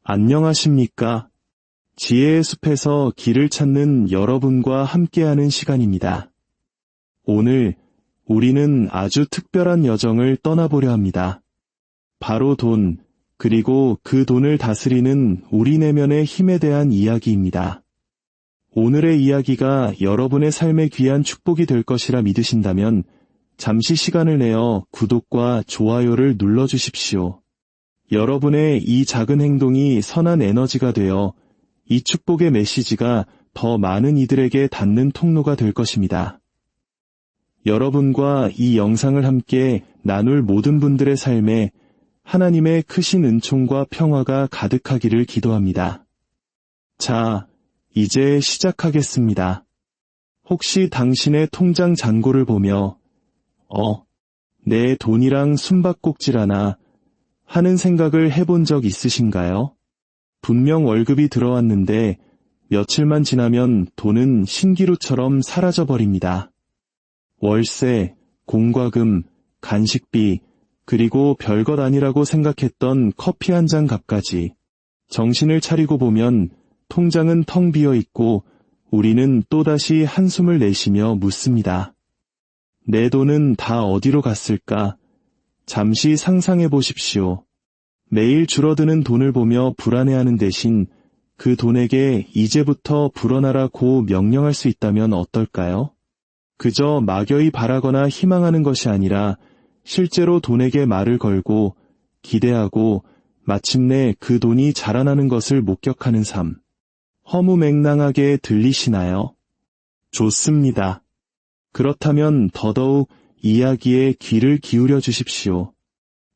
안녕하십니까? 지혜의 숲에서 길을 찾는 여러분과 함께하는 시간입니다. 오늘 우리는 아주 특별한 여정을 떠나보려 합니다. 바로 돈, 그리고 그 돈을 다스리는 우리 내면의 힘에 대한 이야기입니다. 오늘의 이야기가 여러분의 삶에 귀한 축복이 될 것이라 믿으신다면 잠시 시간을 내어 구독과 좋아요를 눌러주십시오. 여러분의 이 작은 행동이 선한 에너지가 되어 이 축복의 메시지가 더 많은 이들에게 닿는 통로가 될 것입니다. 여러분과 이 영상을 함께 나눌 모든 분들의 삶에 하나님의 크신 은총과 평화가 가득하기를 기도합니다. 자, 이제 시작하겠습니다. 혹시 당신의 통장 잔고를 보며 내 돈이랑 숨바꼭질 하나 하는 생각을 해본 적 있으신가요? 분명 월급이 들어왔는데 며칠만 지나면 돈은 신기루처럼 사라져버립니다. 월세, 공과금, 간식비, 그리고 별것 아니라고 생각했던 커피 한 잔 값까지. 정신을 차리고 보면 통장은 텅 비어 있고 우리는 또다시 한숨을 내쉬며 묻습니다. 내 돈은 다 어디로 갔을까? 잠시 상상해 보십시오. 매일 줄어드는 돈을 보며 불안해하는 대신 그 돈에게 이제부터 불어나라고 명령할 수 있다면 어떨까요? 그저 막연히 바라거나 희망하는 것이 아니라 실제로 돈에게 말을 걸고 기대하고 마침내 그 돈이 자라나는 것을 목격하는 삶. 허무맹랑하게 들리시나요? 좋습니다. 그렇다면 더더욱 이야기에 귀를 기울여 주십시오.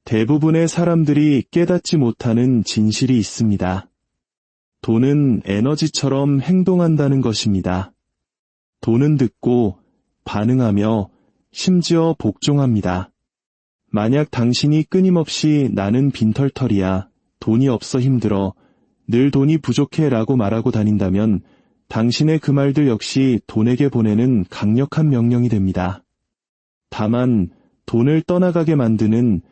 대부분의 사람들이 깨닫지 못하는 진실이 있습니다. 돈은 에너지처럼 행동한다는 것입니다. 돈은 듣고 반응하며 심지어 복종합니다. 만약 당신이 끊임없이 나는 빈털털이야, 돈이 없어 힘들어, 늘 돈이 부족해 라고 말하고 다닌다면 당신의 그 말들 역시 돈에게 보내는 강력한 명령이 됩니다. 다만 돈을 떠나가게 만드는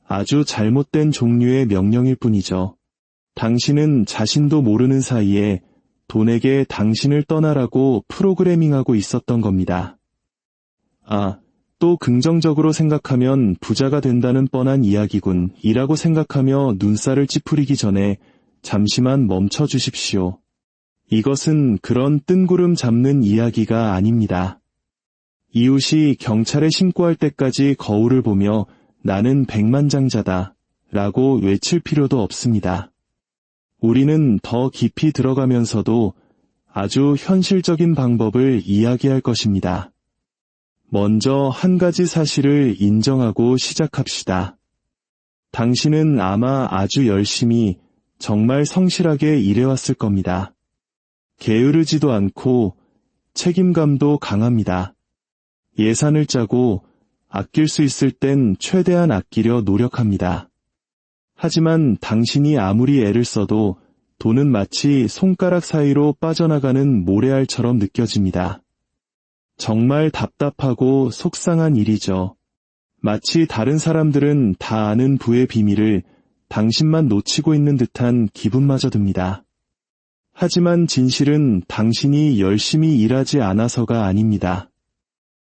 아주 잘못된 종류의 명령일 뿐이죠. 당신은 자신도 모르는 사이에 돈에게 당신을 떠나라고 프로그래밍하고 있었던 겁니다. 또 긍정적으로 생각하면 부자가 된다는 뻔한 이야기군 이라고 생각하며 눈살을 찌푸리기 전에 잠시만 멈춰 주십시오. 이것은 그런 뜬구름 잡는 이야기가 아닙니다. 이웃이 경찰에 신고할 때까지 거울을 보며 나는 백만장자다 라고 외칠 필요도 없습니다. 우리는 더 깊이 들어가면서도 아주 현실적인 방법을 이야기할 것입니다. 먼저 한 가지 사실을 인정하고 시작합시다. 당신은 아마 아주 열심히 정말 성실하게 일해왔을 겁니다. 게으르지도 않고 책임감도 강합니다. 예산을 짜고 아낄 수 있을 땐 최대한 아끼려 노력합니다. 하지만 당신이 아무리 애를 써도 돈은 마치 손가락 사이로 빠져나가는 모래알처럼 느껴집니다. 정말 답답하고 속상한 일이죠. 마치 다른 사람들은 다 아는 부의 비밀을 당신만 놓치고 있는 듯한 기분마저 듭니다. 하지만 진실은 당신이 열심히 일하지 않아서가 아닙니다.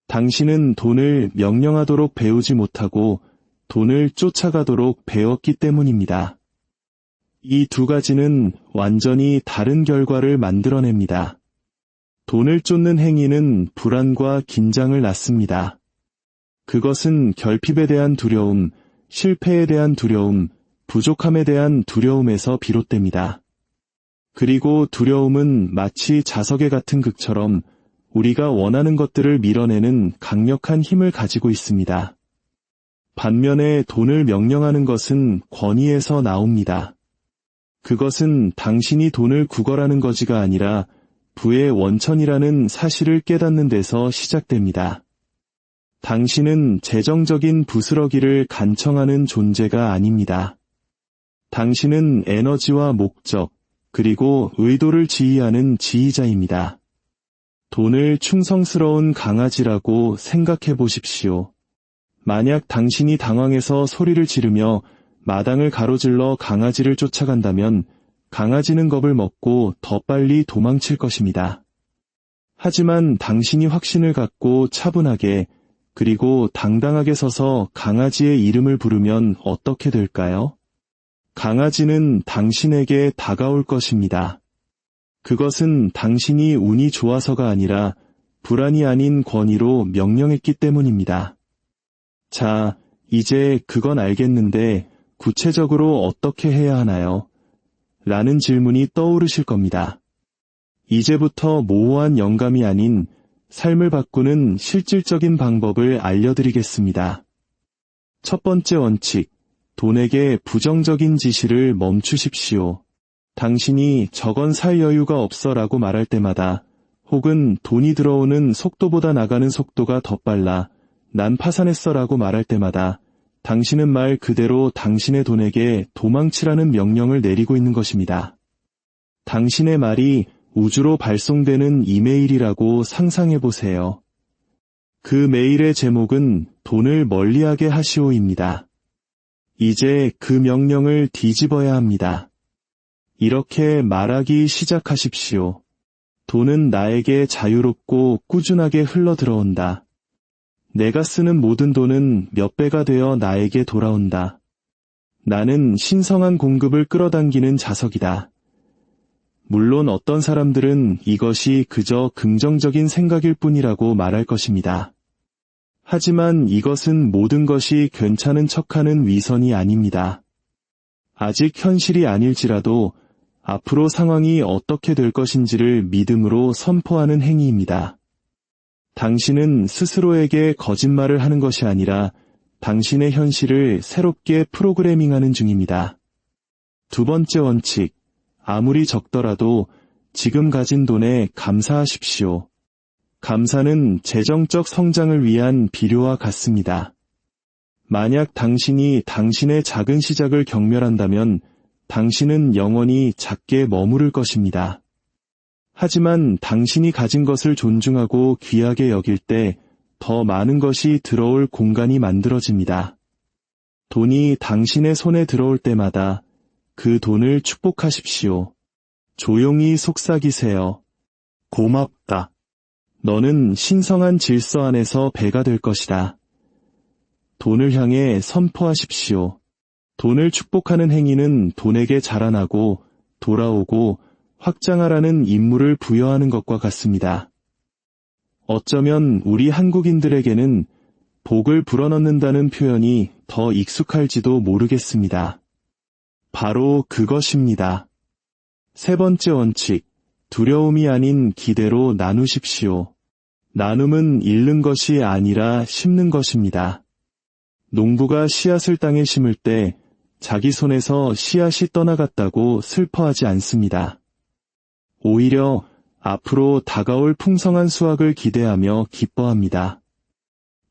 당신은 돈을 명령하도록 배우지 못하고 돈을 쫓아가도록 배웠기 때문입니다. 이 두 가지는 완전히 다른 결과를 만들어냅니다. 돈을 쫓는 행위는 불안과 긴장을 낳습니다. 그것은 결핍에 대한 두려움, 실패에 대한 두려움, 부족함에 대한 두려움에서 비롯됩니다. 그리고 두려움은 마치 자석에 같은 극처럼 우리가 원하는 것들을 밀어내는 강력한 힘을 가지고 있습니다. 반면에 돈을 명령하는 것은 권위에서 나옵니다. 그것은 당신이 돈을 구걸하는 거지가 아니라 부의 원천이라는 사실을 깨닫는 데서 시작됩니다. 당신은 재정적인 부스러기를 간청하는 존재가 아닙니다. 당신은 에너지와 목적, 그리고 의도를 지휘하는 지휘자입니다. 돈을 충성스러운 강아지라고 생각해 보십시오. 만약 당신이 당황해서 소리를 지르며 마당을 가로질러 강아지를 쫓아간다면 강아지는 겁을 먹고 더 빨리 도망칠 것입니다. 하지만 당신이 확신을 갖고 차분하게 그리고 당당하게 서서 강아지의 이름을 부르면 어떻게 될까요? 강아지는 당신에게 다가올 것입니다. 그것은 당신이 운이 좋아서가 아니라 불안이 아닌 권위로 명령했기 때문입니다. 자, 이제 그건 알겠는데 구체적으로 어떻게 해야 하나요? 라는 질문이 떠오르실 겁니다. 이제부터 모호한 영감이 아닌 삶을 바꾸는 실질적인 방법을 알려드리겠습니다. 첫 번째 원칙, 돈에게 부정적인 지시를 멈추십시오. 당신이 저건 살 여유가 없어 라고 말할 때마다 혹은 돈이 들어오는 속도보다 나가는 속도가 더 빨라 난 파산했어 라고 말할 때마다 당신은 말 그대로 당신의 돈에게 도망치라는 명령을 내리고 있는 것입니다. 당신의 말이 우주로 발송되는 이메일이라고 상상해 보세요. 그 메일의 제목은 돈을 멀리하게 하시오입니다. 이제 그 명령을 뒤집어야 합니다. 이렇게 말하기 시작하십시오. 돈은 나에게 자유롭고 꾸준하게 흘러 들어온다. 내가 쓰는 모든 돈은 몇 배가 되어 나에게 돌아온다. 나는 신성한 공급을 끌어당기는 자석이다. 물론 어떤 사람들은 이것이 그저 긍정적인 생각일 뿐이라고 말할 것입니다. 하지만 이것은 모든 것이 괜찮은 척하는 위선이 아닙니다. 아직 현실이 아닐지라도 앞으로 상황이 어떻게 될 것인지를 믿음으로 선포하는 행위입니다. 당신은 스스로에게 거짓말을 하는 것이 아니라 당신의 현실을 새롭게 프로그래밍하는 중입니다. 두 번째 원칙, 아무리 적더라도 지금 가진 돈에 감사하십시오. 감사는 재정적 성장을 위한 비료와 같습니다. 만약 당신이 당신의 작은 시작을 경멸한다면 당신은 영원히 작게 머무를 것입니다. 하지만 당신이 가진 것을 존중하고 귀하게 여길 때 더 많은 것이 들어올 공간이 만들어집니다. 돈이 당신의 손에 들어올 때마다 그 돈을 축복하십시오. 조용히 속삭이세요. 고맙다. 너는 신성한 질서 안에서 배가 될 것이다. 돈을 향해 선포하십시오. 돈을 축복하는 행위는 돈에게 자라나고 돌아오고 확장하라는 임무를 부여하는 것과 같습니다. 어쩌면 우리 한국인들에게는 복을 불어넣는다는 표현이 더 익숙할지도 모르겠습니다. 바로 그것입니다. 세 번째 원칙, 두려움이 아닌 기대로 나누십시오. 나눔은 잃는 것이 아니라 심는 것입니다. 농부가 씨앗을 땅에 심을 때 자기 손에서 씨앗이 떠나갔다고 슬퍼하지 않습니다. 오히려 앞으로 다가올 풍성한 수확을 기대하며 기뻐합니다.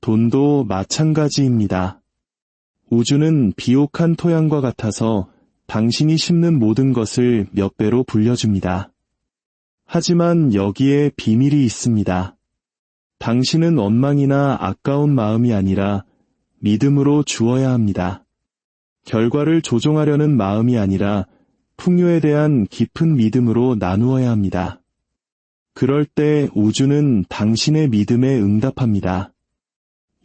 돈도 마찬가지입니다. 우주는 비옥한 토양과 같아서 당신이 심는 모든 것을 몇 배로 불려줍니다. 하지만 여기에 비밀이 있습니다. 당신은 원망이나 아까운 마음이 아니라 믿음으로 주어야 합니다. 결과를 조종하려는 마음이 아니라 풍요에 대한 깊은 믿음으로 나누어야 합니다. 그럴 때 우주는 당신의 믿음에 응답합니다.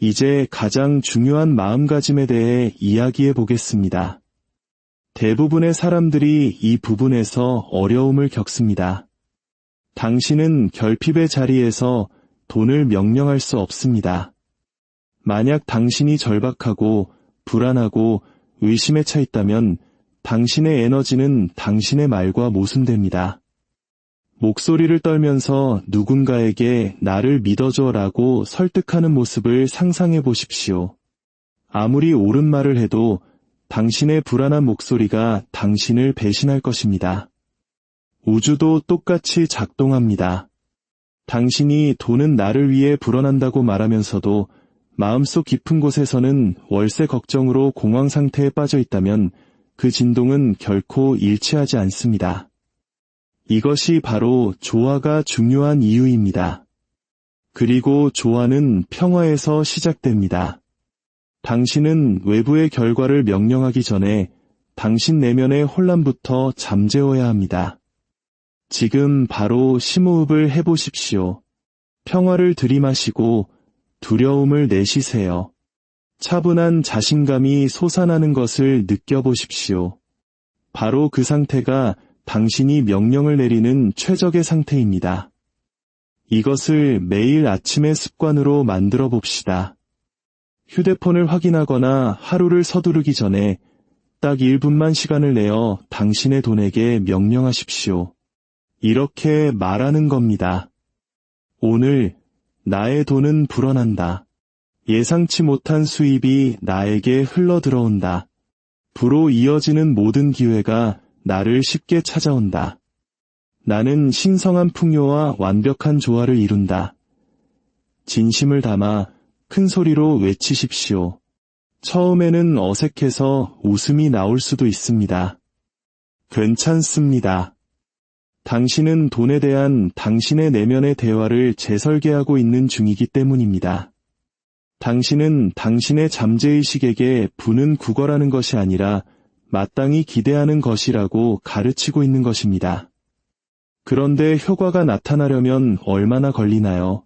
이제 가장 중요한 마음가짐에 대해 이야기해 보겠습니다. 대부분의 사람들이 이 부분에서 어려움을 겪습니다. 당신은 결핍의 자리에서 돈을 명령할 수 없습니다. 만약 당신이 절박하고 불안하고 의심에 차 있다면 당신의 에너지는 당신의 말과 모순됩니다. 목소리를 떨면서 누군가에게 나를 믿어줘라고 설득하는 모습을 상상해 보십시오. 아무리 옳은 말을 해도 당신의 불안한 목소리가 당신을 배신할 것입니다. 우주도 똑같이 작동합니다. 당신이 돈은 나를 위해 불어난다고 말하면서도 마음속 깊은 곳에서는 월세 걱정으로 공황 상태에 빠져 있다면 그 진동은 결코 일치하지 않습니다. 이것이 바로 조화가 중요한 이유입니다. 그리고 조화는 평화에서 시작됩니다. 당신은 외부의 결과를 명령하기 전에 당신 내면의 혼란부터 잠재워야 합니다. 지금 바로 심호흡을 해보십시오. 평화를 들이마시고 두려움을 내쉬세요. 차분한 자신감이 솟아나는 것을 느껴보십시오. 바로 그 상태가 당신이 명령을 내리는 최적의 상태입니다. 이것을 매일 아침의 습관으로 만들어 봅시다. 휴대폰을 확인하거나 하루를 서두르기 전에 딱 1분만 시간을 내어 당신의 돈에게 명령하십시오. 이렇게 말하는 겁니다. 오늘 나의 돈은 불어난다. 예상치 못한 수입이 나에게 흘러들어온다. 부로 이어지는 모든 기회가 나를 쉽게 찾아온다. 나는 신성한 풍요와 완벽한 조화를 이룬다. 진심을 담아 큰 소리로 외치십시오. 처음에는 어색해서 웃음이 나올 수도 있습니다. 괜찮습니다. 당신은 돈에 대한 당신의 내면의 대화를 재설계하고 있는 중이기 때문입니다. 당신은 당신의 잠재의식에게 부는 국어라는 것이 아니라 마땅히 기대하는 것이라고 가르치고 있는 것입니다. 그런데 효과가 나타나려면 얼마나 걸리나요?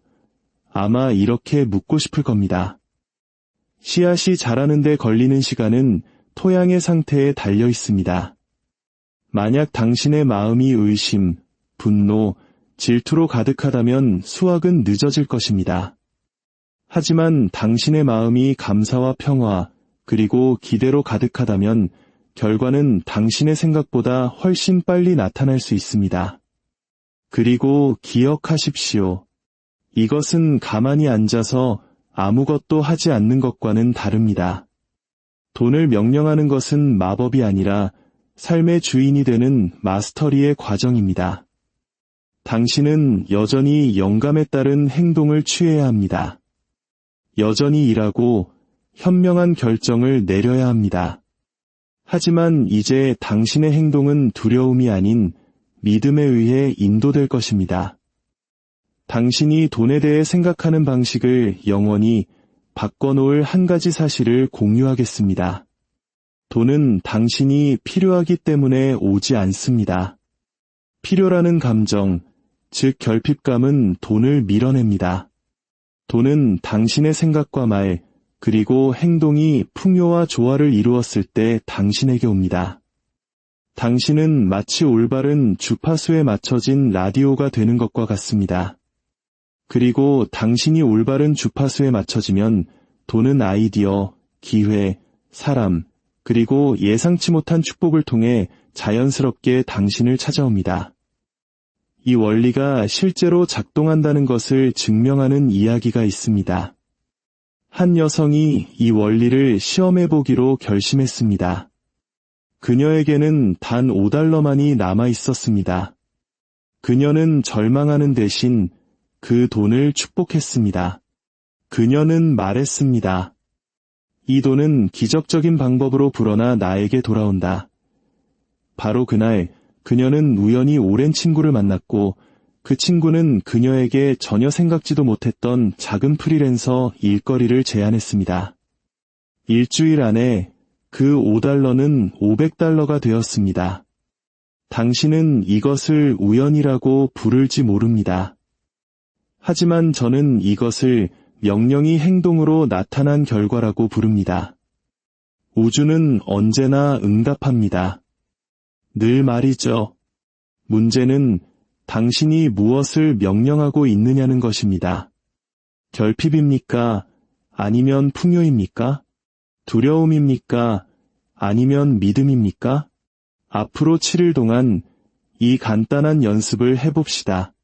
아마 이렇게 묻고 싶을 겁니다. 씨앗이 자라는 데 걸리는 시간은 토양의 상태에 달려 있습니다. 만약 당신의 마음이 의심, 분노, 질투로 가득하다면 수확은 늦어질 것입니다. 하지만 당신의 마음이 감사와 평화, 그리고 기대로 가득하다면 결과는 당신의 생각보다 훨씬 빨리 나타날 수 있습니다. 그리고 기억하십시오. 이것은 가만히 앉아서 아무것도 하지 않는 것과는 다릅니다. 돈을 명령하는 것은 마법이 아니라 삶의 주인이 되는 마스터리의 과정입니다. 당신은 여전히 영감에 따른 행동을 취해야 합니다. 여전히 일하고 현명한 결정을 내려야 합니다. 하지만 이제 당신의 행동은 두려움이 아닌 믿음에 의해 인도될 것입니다. 당신이 돈에 대해 생각하는 방식을 영원히 바꿔놓을 한 가지 사실을 공유하겠습니다. 돈은 당신이 필요하기 때문에 오지 않습니다. 필요라는 감정, 즉 결핍감은 돈을 밀어냅니다. 돈은 당신의 생각과 말, 그리고 행동이 풍요와 조화를 이루었을 때 당신에게 옵니다. 당신은 마치 올바른 주파수에 맞춰진 라디오가 되는 것과 같습니다. 그리고 당신이 올바른 주파수에 맞춰지면 돈은 아이디어, 기회, 사람, 그리고 예상치 못한 축복을 통해 자연스럽게 당신을 찾아옵니다. 이 원리가 실제로 작동한다는 것을 증명하는 이야기가 있습니다. 한 여성이 이 원리를 시험해보기로 결심했습니다. 그녀에게는 단 $5만이 남아 있었습니다. 그녀는 절망하는 대신 그 돈을 축복했습니다. 그녀는 말했습니다. 이 돈은 기적적인 방법으로 불어나 나에게 돌아온다. 바로 그날 그녀는 우연히 오랜 친구를 만났고 그 친구는 그녀에게 전혀 생각지도 못했던 작은 프리랜서 일거리를 제안했습니다. 일주일 안에 그 $5는 $500가 되었습니다. 당신은 이것을 우연이라고 부를지 모릅니다. 하지만 저는 이것을 명령이 행동으로 나타난 결과라고 부릅니다. 우주는 언제나 응답합니다. 늘 말이죠. 문제는 당신이 무엇을 명령하고 있느냐는 것입니다. 결핍입니까? 아니면 풍요입니까? 두려움입니까? 아니면 믿음입니까? 앞으로 7일 동안 이 간단한 연습을 해봅시다.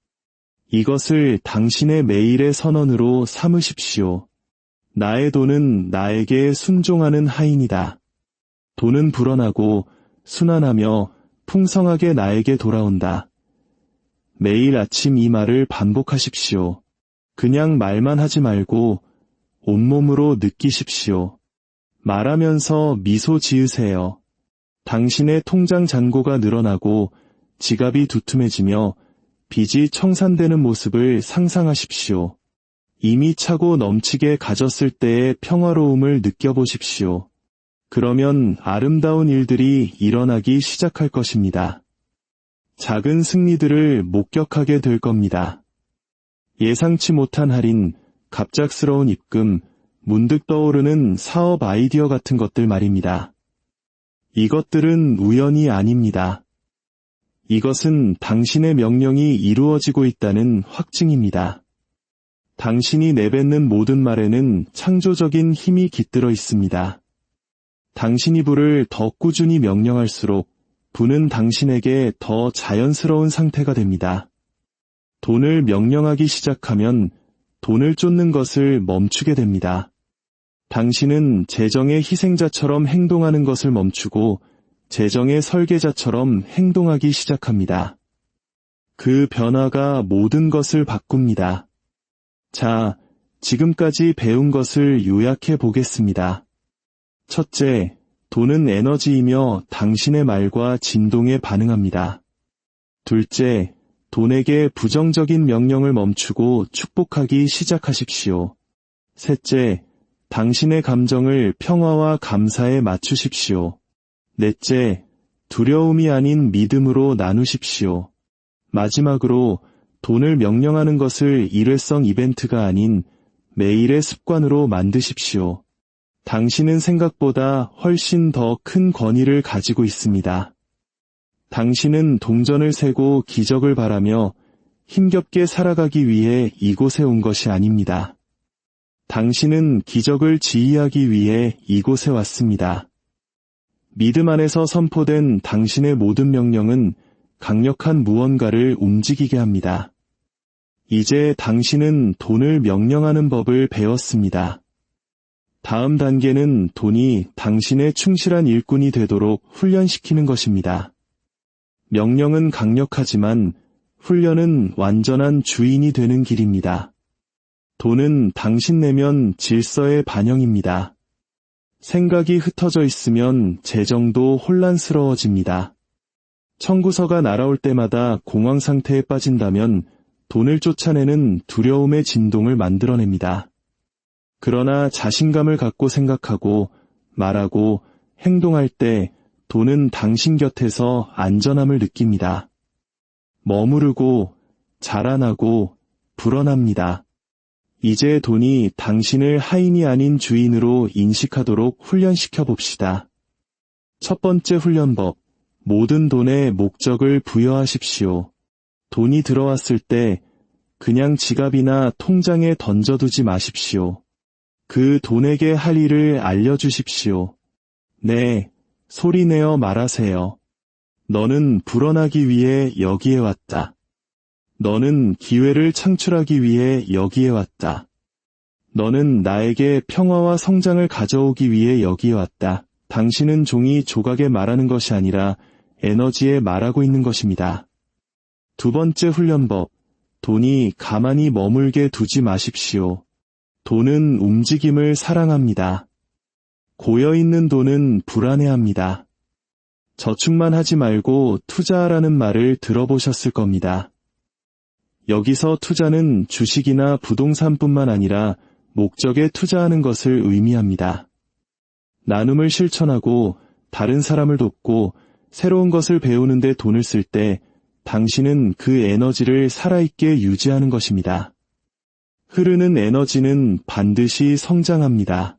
이것을 당신의 매일의 선언으로 삼으십시오. 나의 돈은 나에게 순종하는 하인이다. 돈은 불어나고 순환하며 풍성하게 나에게 돌아온다. 매일 아침 이 말을 반복하십시오. 그냥 말만 하지 말고 온몸으로 느끼십시오. 말하면서 미소 지으세요. 당신의 통장 잔고가 늘어나고 지갑이 두툼해지며 빚이 청산되는 모습을 상상하십시오. 이미 차고 넘치게 가졌을 때의 평화로움을 느껴보십시오. 그러면 아름다운 일들이 일어나기 시작할 것입니다. 작은 승리들을 목격하게 될 겁니다. 예상치 못한 할인, 갑작스러운 입금, 문득 떠오르는 사업 아이디어 같은 것들 말입니다. 이것들은 우연이 아닙니다. 이것은 당신의 명령이 이루어지고 있다는 확증입니다. 당신이 내뱉는 모든 말에는 창조적인 힘이 깃들어 있습니다. 당신이 부를 더 꾸준히 명령할수록 부는 당신에게 더 자연스러운 상태가 됩니다. 돈을 명령하기 시작하면 돈을 쫓는 것을 멈추게 됩니다. 당신은 재정의 희생자처럼 행동하는 것을 멈추고 재정의 설계자처럼 행동하기 시작합니다. 그 변화가 모든 것을 바꿉니다. 자, 지금까지 배운 것을 요약해 보겠습니다. 첫째, 돈은 에너지이며 당신의 말과 진동에 반응합니다. 둘째, 돈에게 부정적인 명령을 멈추고 축복하기 시작하십시오. 셋째, 당신의 감정을 평화와 감사에 맞추십시오. 넷째, 두려움이 아닌 믿음으로 나누십시오. 마지막으로 돈을 명령하는 것을 일회성 이벤트가 아닌 매일의 습관으로 만드십시오. 당신은 생각보다 훨씬 더 큰 권위를 가지고 있습니다. 당신은 동전을 세고 기적을 바라며 힘겹게 살아가기 위해 이곳에 온 것이 아닙니다. 당신은 기적을 지휘하기 위해 이곳에 왔습니다. 믿음 안에서 선포된 당신의 모든 명령은 강력한 무언가를 움직이게 합니다. 이제 당신은 돈을 명령하는 법을 배웠습니다. 다음 단계는 돈이 당신의 충실한 일꾼이 되도록 훈련시키는 것입니다. 명령은 강력하지만 훈련은 완전한 주인이 되는 길입니다. 돈은 당신 내면 질서의 반영입니다. 생각이 흩어져 있으면 재정도 혼란스러워집니다. 청구서가 날아올 때마다 공황 상태에 빠진다면 돈을 쫓아내는 두려움의 진동을 만들어냅니다. 그러나 자신감을 갖고 생각하고 말하고 행동할 때 돈은 당신 곁에서 안전함을 느낍니다. 머무르고 자라나고 불어납니다. 이제 돈이 당신을 하인이 아닌 주인으로 인식하도록 훈련시켜 봅시다. 첫 번째 훈련법, 모든 돈에 목적을 부여하십시오. 돈이 들어왔을 때 그냥 지갑이나 통장에 던져두지 마십시오. 그 돈에게 할 일을 알려주십시오. 네, 소리내어 말하세요. 너는 불어나기 위해 여기에 왔다. 너는 기회를 창출하기 위해 여기에 왔다. 너는 나에게 평화와 성장을 가져오기 위해 여기에 왔다. 당신은 종이 조각에 말하는 것이 아니라 에너지에 말하고 있는 것입니다. 두 번째 훈련법, 돈이 가만히 머물게 두지 마십시오. 돈은 움직임을 사랑합니다. 고여있는 돈은 불안해합니다. 저축만 하지 말고 투자하라는 말을 들어보셨을 겁니다. 여기서 투자는 주식이나 부동산뿐만 아니라 목적에 투자하는 것을 의미합니다. 나눔을 실천하고 다른 사람을 돕고 새로운 것을 배우는 데 돈을 쓸 때 당신은 그 에너지를 살아있게 유지하는 것입니다. 흐르는 에너지는 반드시 성장합니다.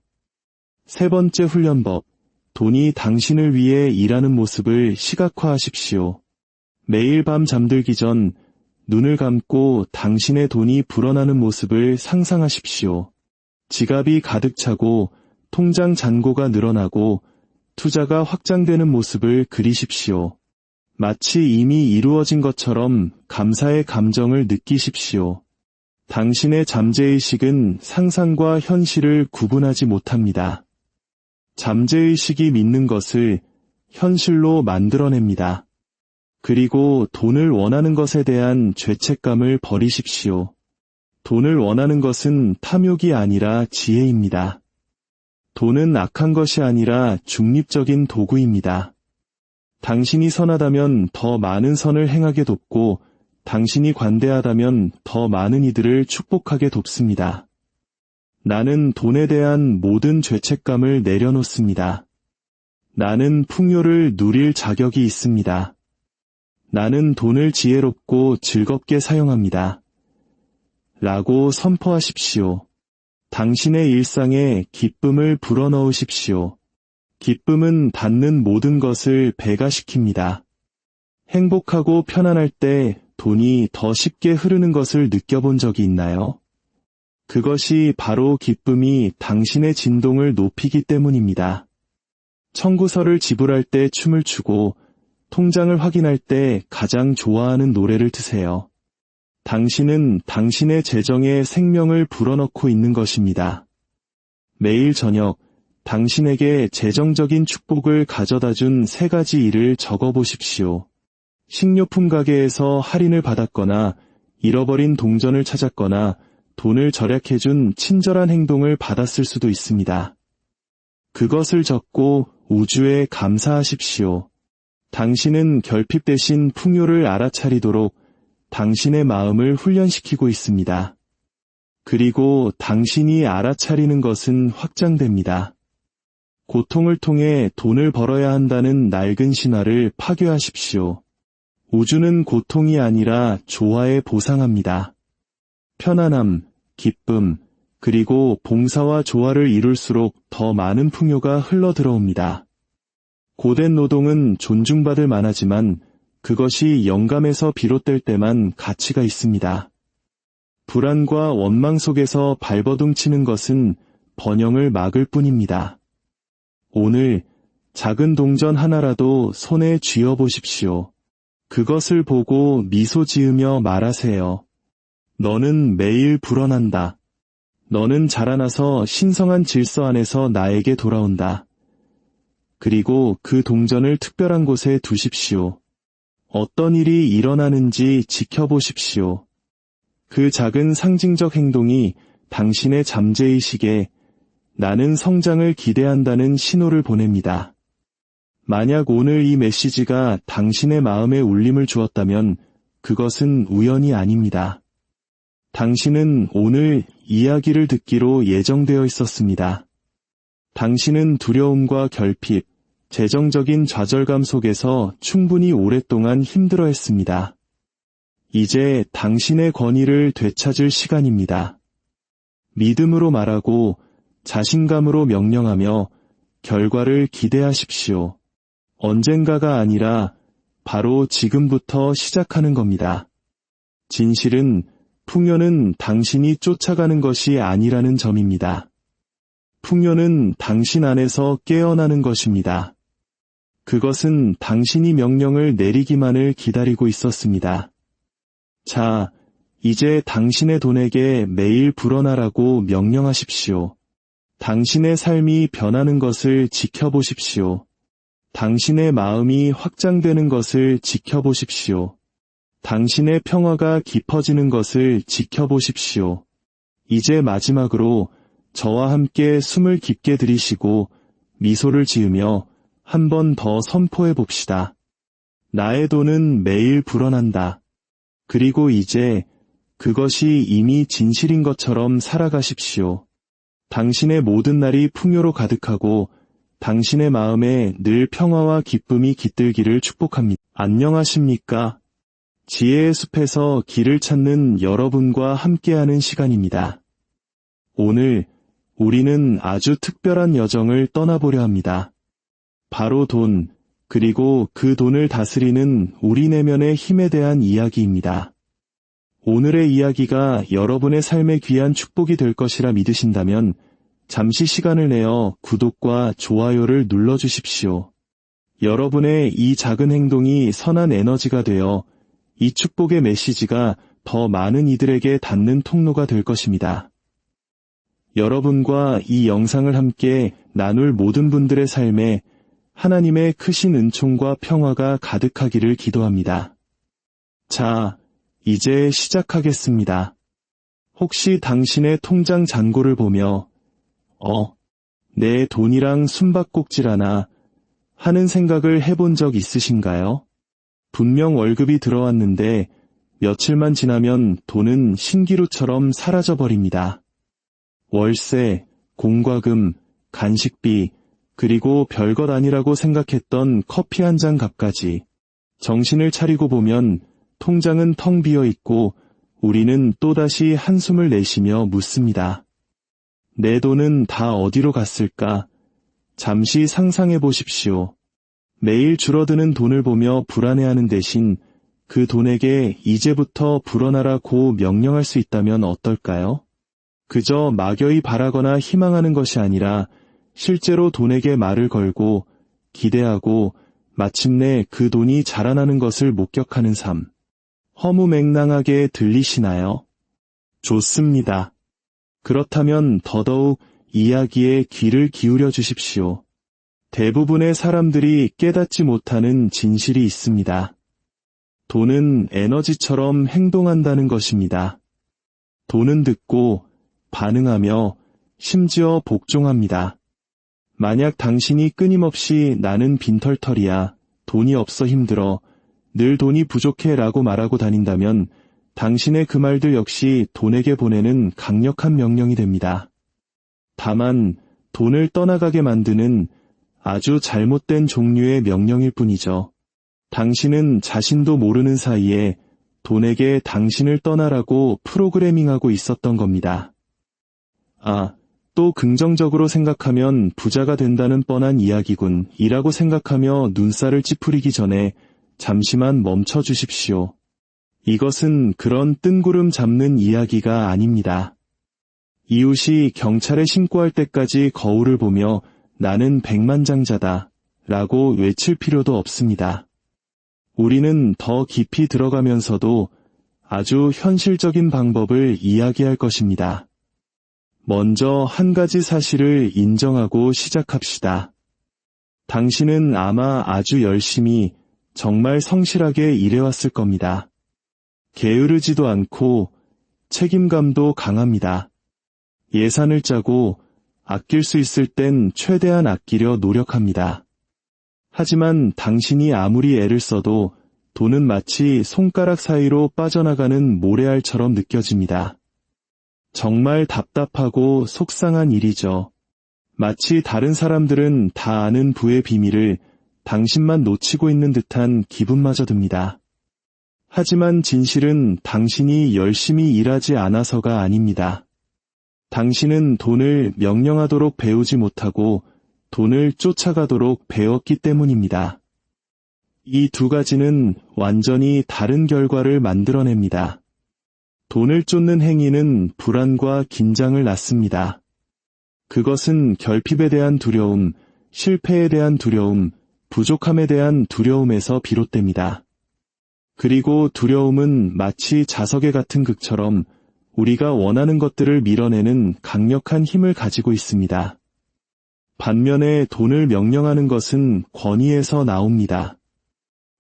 세 번째 훈련법, 돈이 당신을 위해 일하는 모습을 시각화하십시오. 매일 밤 잠들기 전 눈을 감고 당신의 돈이 불어나는 모습을 상상하십시오. 지갑이 가득 차고 통장 잔고가 늘어나고 투자가 확장되는 모습을 그리십시오. 마치 이미 이루어진 것처럼 감사의 감정을 느끼십시오. 당신의 잠재의식은 상상과 현실을 구분하지 못합니다. 잠재의식이 믿는 것을 현실로 만들어냅니다. 그리고 돈을 원하는 것에 대한 죄책감을 버리십시오. 돈을 원하는 것은 탐욕이 아니라 지혜입니다. 돈은 악한 것이 아니라 중립적인 도구입니다. 당신이 선하다면 더 많은 선을 행하게 돕고 당신이 관대하다면 더 많은 이들을 축복하게 돕습니다. 나는 돈에 대한 모든 죄책감을 내려놓습니다. 나는 풍요를 누릴 자격이 있습니다. 나는 돈을 지혜롭고 즐겁게 사용합니다. 라고 선포하십시오. 당신의 일상에 기쁨을 불어넣으십시오. 기쁨은 받는 모든 것을 배가시킵니다. 행복하고 편안할 때 돈이 더 쉽게 흐르는 것을 느껴본 적이 있나요? 그것이 바로 기쁨이 당신의 진동을 높이기 때문입니다. 청구서를 지불할 때 춤을 추고 통장을 확인할 때 가장 좋아하는 노래를 트세요. 당신은 당신의 재정에 생명을 불어넣고 있는 것입니다. 매일 저녁 당신에게 재정적인 축복을 가져다 준 3가지 일을 적어보십시오. 식료품 가게에서 할인을 받았거나 잃어버린 동전을 찾았거나 돈을 절약해준 친절한 행동을 받았을 수도 있습니다. 그것을 적고 우주에 감사하십시오. 당신은 결핍 대신 풍요를 알아차리도록 당신의 마음을 훈련시키고 있습니다. 그리고 당신이 알아차리는 것은 확장됩니다. 고통을 통해 돈을 벌어야 한다는 낡은 신화를 파괴하십시오. 우주는 고통이 아니라 조화에 보상합니다. 편안함, 기쁨, 그리고 봉사와 조화를 이룰수록 더 많은 풍요가 흘러들어옵니다. 고된 노동은 존중받을 만하지만 그것이 영감에서 비롯될 때만 가치가 있습니다. 불안과 원망 속에서 발버둥 치는 것은 번영을 막을 뿐입니다. 오늘 작은 동전 하나라도 손에 쥐어보십시오. 그것을 보고 미소 지으며 말하세요. 너는 매일 불어난다. 너는 자라나서 신성한 질서 안에서 나에게 돌아온다. 그리고 그 동전을 특별한 곳에 두십시오. 어떤 일이 일어나는지 지켜보십시오. 그 작은 상징적 행동이 당신의 잠재의식에 나는 성장을 기대한다는 신호를 보냅니다. 만약 오늘 이 메시지가 당신의 마음에 울림을 주었다면 그것은 우연이 아닙니다. 당신은 오늘 이야기를 듣기로 예정되어 있었습니다. 당신은 두려움과 결핍, 재정적인 좌절감 속에서 충분히 오랫동안 힘들어했습니다. 이제 당신의 권위를 되찾을 시간입니다. 믿음으로 말하고 자신감으로 명령하며 결과를 기대하십시오. 언젠가가 아니라 바로 지금부터 시작하는 겁니다. 진실은 풍요는 당신이 쫓아가는 것이 아니라는 점입니다. 풍요는 당신 안에서 깨어나는 것입니다. 그것은 당신이 명령을 내리기만을 기다리고 있었습니다. 자, 이제 당신의 돈에게 매일 불어나라고 명령하십시오. 당신의 삶이 변하는 것을 지켜보십시오. 당신의 마음이 확장되는 것을 지켜보십시오. 당신의 평화가 깊어지는 것을 지켜보십시오. 이제 마지막으로 저와 함께 숨을 깊게 들이쉬고 미소를 지으며 한 번 더 선포해 봅시다. 나의 돈은 매일 불어난다. 그리고 이제 그것이 이미 진실인 것처럼 살아가십시오. 당신의 모든 날이 풍요로 가득하고 당신의 마음에 늘 평화와 기쁨이 깃들기를 축복합니다. 안녕하십니까? 지혜의 숲에서 길을 찾는 여러분과 함께하는 시간입니다. 오늘 우리는 아주 특별한 여정을 떠나보려 합니다. 바로 돈, 그리고 그 돈을 다스리는 우리 내면의 힘에 대한 이야기입니다. 오늘의 이야기가 여러분의 삶에 귀한 축복이 될 것이라 믿으신다면 잠시 시간을 내어 구독과 좋아요를 눌러주십시오. 여러분의 이 작은 행동이 선한 에너지가 되어 이 축복의 메시지가 더 많은 이들에게 닿는 통로가 될 것입니다. 여러분과 이 영상을 함께 나눌 모든 분들의 삶에 하나님의 크신 은총과 평화가 가득하기를 기도합니다. 자, 이제 시작하겠습니다. 혹시 당신의 통장 잔고를 보며 내 돈이랑 숨바꼭질 하나 하는 생각을 해본 적 있으신가요? 분명 월급이 들어왔는데 며칠만 지나면 돈은 신기루처럼 사라져버립니다. 월세, 공과금, 간식비, 그리고 별것 아니라고 생각했던 커피 한 잔 값까지. 정신을 차리고 보면 통장은 텅 비어 있고 우리는 또다시 한숨을 내쉬며 묻습니다. 내 돈은 다 어디로 갔을까? 잠시 상상해 보십시오. 매일 줄어드는 돈을 보며 불안해하는 대신 그 돈에게 이제부터 불어나라고 명령할 수 있다면 어떨까요? 그저 막연히 바라거나 희망하는 것이 아니라 실제로 돈에게 말을 걸고 기대하고 마침내 그 돈이 자라나는 것을 목격하는 삶. 허무맹랑하게 들리시나요? 좋습니다. 그렇다면 더더욱 이야기에 귀를 기울여 주십시오. 대부분의 사람들이 깨닫지 못하는 진실이 있습니다. 돈은 에너지처럼 행동한다는 것입니다. 돈은 듣고 반응하며 심지어 복종합니다. 만약 당신이 끊임없이 나는 빈털터리야, 돈이 없어 힘들어, 늘 돈이 부족해 라고 말하고 다닌다면 당신의 그 말들 역시 돈에게 보내는 강력한 명령이 됩니다. 다만 돈을 떠나가게 만드는 아주 잘못된 종류의 명령일 뿐이죠. 당신은 자신도 모르는 사이에 돈에게 당신을 떠나라고 프로그래밍하고 있었던 겁니다. 또 긍정적으로 생각하면 부자가 된다는 뻔한 이야기군 이라고 생각하며 눈살을 찌푸리기 전에 잠시만 멈춰 주십시오. 이것은 그런 뜬구름 잡는 이야기가 아닙니다. 이웃이 경찰에 신고할 때까지 거울을 보며 나는 백만장자다 라고 외칠 필요도 없습니다. 우리는 더 깊이 들어가면서도 아주 현실적인 방법을 이야기할 것입니다. 먼저 한 가지 사실을 인정하고 시작합시다. 당신은 아마 아주 열심히 정말 성실하게 일해왔을 겁니다. 게으르지도 않고 책임감도 강합니다. 예산을 짜고 아낄 수 있을 땐 최대한 아끼려 노력합니다. 하지만 당신이 아무리 애를 써도 돈은 마치 손가락 사이로 빠져나가는 모래알처럼 느껴집니다. 정말 답답하고 속상한 일이죠. 마치 다른 사람들은 다 아는 부의 비밀을 당신만 놓치고 있는 듯한 기분마저 듭니다. 하지만 진실은 당신이 열심히 일하지 않아서가 아닙니다. 당신은 돈을 명령하도록 배우지 못하고 돈을 쫓아가도록 배웠기 때문입니다. 이 두 가지는 완전히 다른 결과를 만들어냅니다. 돈을 쫓는 행위는 불안과 긴장을 낳습니다. 그것은 결핍에 대한 두려움, 실패에 대한 두려움, 부족함에 대한 두려움에서 비롯됩니다. 그리고 두려움은 마치 자석에 같은 극처럼 우리가 원하는 것들을 밀어내는 강력한 힘을 가지고 있습니다. 반면에 돈을 명령하는 것은 권위에서 나옵니다.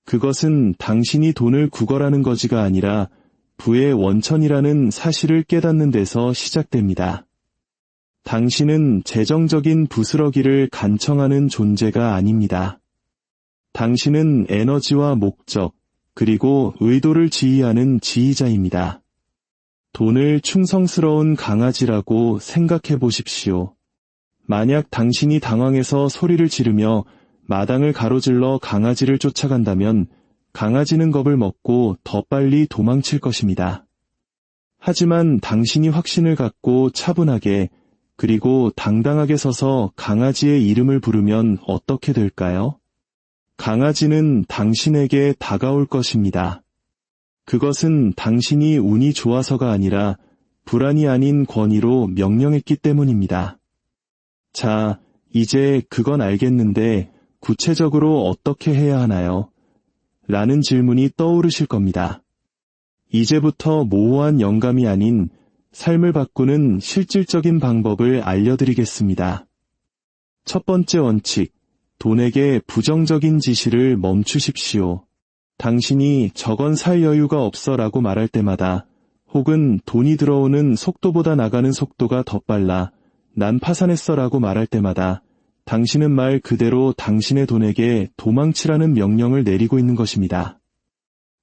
그것은 당신이 돈을 구걸하는 거지가 아니라 부의 원천이라는 사실을 깨닫는 데서 시작됩니다. 당신은 재정적인 부스러기를 간청하는 존재가 아닙니다. 당신은 에너지와 목적, 그리고 의도를 지휘하는 지휘자입니다. 돈을 충성스러운 강아지라고 생각해 보십시오. 만약 당신이 당황해서 소리를 지르며 마당을 가로질러 강아지를 쫓아간다면 강아지는 겁을 먹고 더 빨리 도망칠 것입니다. 하지만 당신이 확신을 갖고 차분하게 그리고 당당하게 서서 강아지의 이름을 부르면 어떻게 될까요? 강아지는 당신에게 다가올 것입니다. 그것은 당신이 운이 좋아서가 아니라 불안이 아닌 권위로 명령했기 때문입니다. 자, 이제 그건 알겠는데 구체적으로 어떻게 해야 하나요? 라는 질문이 떠오르실 겁니다. 이제부터 모호한 영감이 아닌 삶을 바꾸는 실질적인 방법을 알려드리겠습니다. 첫 번째 원칙, 돈에게 부정적인 지시를 멈추십시오. 당신이 저건 살 여유가 없어 라고 말할 때마다 혹은 돈이 들어오는 속도보다 나가는 속도가 더 빨라 난 파산했어 라고 말할 때마다 당신은 말 그대로 당신의 돈에게 도망치라는 명령을 내리고 있는 것입니다.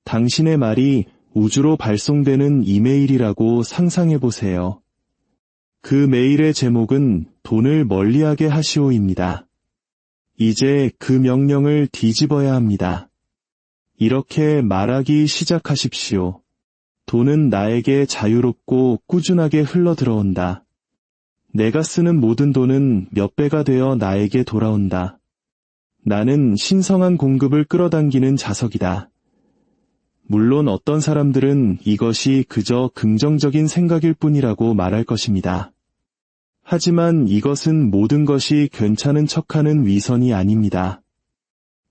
당신의 말이 우주로 발송되는 이메일이라고 상상해 보세요. 그 메일의 제목은 돈을 멀리하게 하시오입니다. 이제 그 명령을 뒤집어야 합니다. 이렇게 말하기 시작하십시오. 돈은 나에게 자유롭고 꾸준하게 흘러 들어온다. 내가 쓰는 모든 돈은 몇 배가 되어 나에게 돌아온다. 나는 신성한 공급을 끌어당기는 자석이다. 물론 어떤 사람들은 이것이 그저 긍정적인 생각일 뿐이라고 말할 것입니다. 하지만 이것은 모든 것이 괜찮은 척하는 위선이 아닙니다.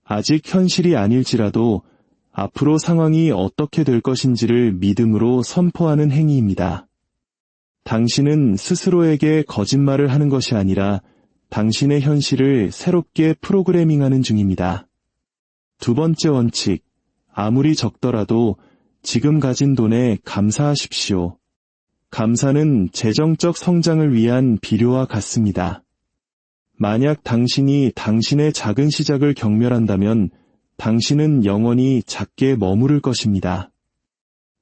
아직 현실이 아닐지라도 앞으로 상황이 어떻게 될 것인지를 믿음으로 선포하는 행위입니다. 당신은 스스로에게 거짓말을 하는 것이 아니라 당신의 현실을 새롭게 프로그래밍하는 중입니다. 두 번째 원칙, 아무리 적더라도 지금 가진 돈에 감사하십시오. 감사는 재정적 성장을 위한 비료와 같습니다. 만약 당신이 당신의 작은 시작을 경멸한다면 당신은 영원히 작게 머무를 것입니다.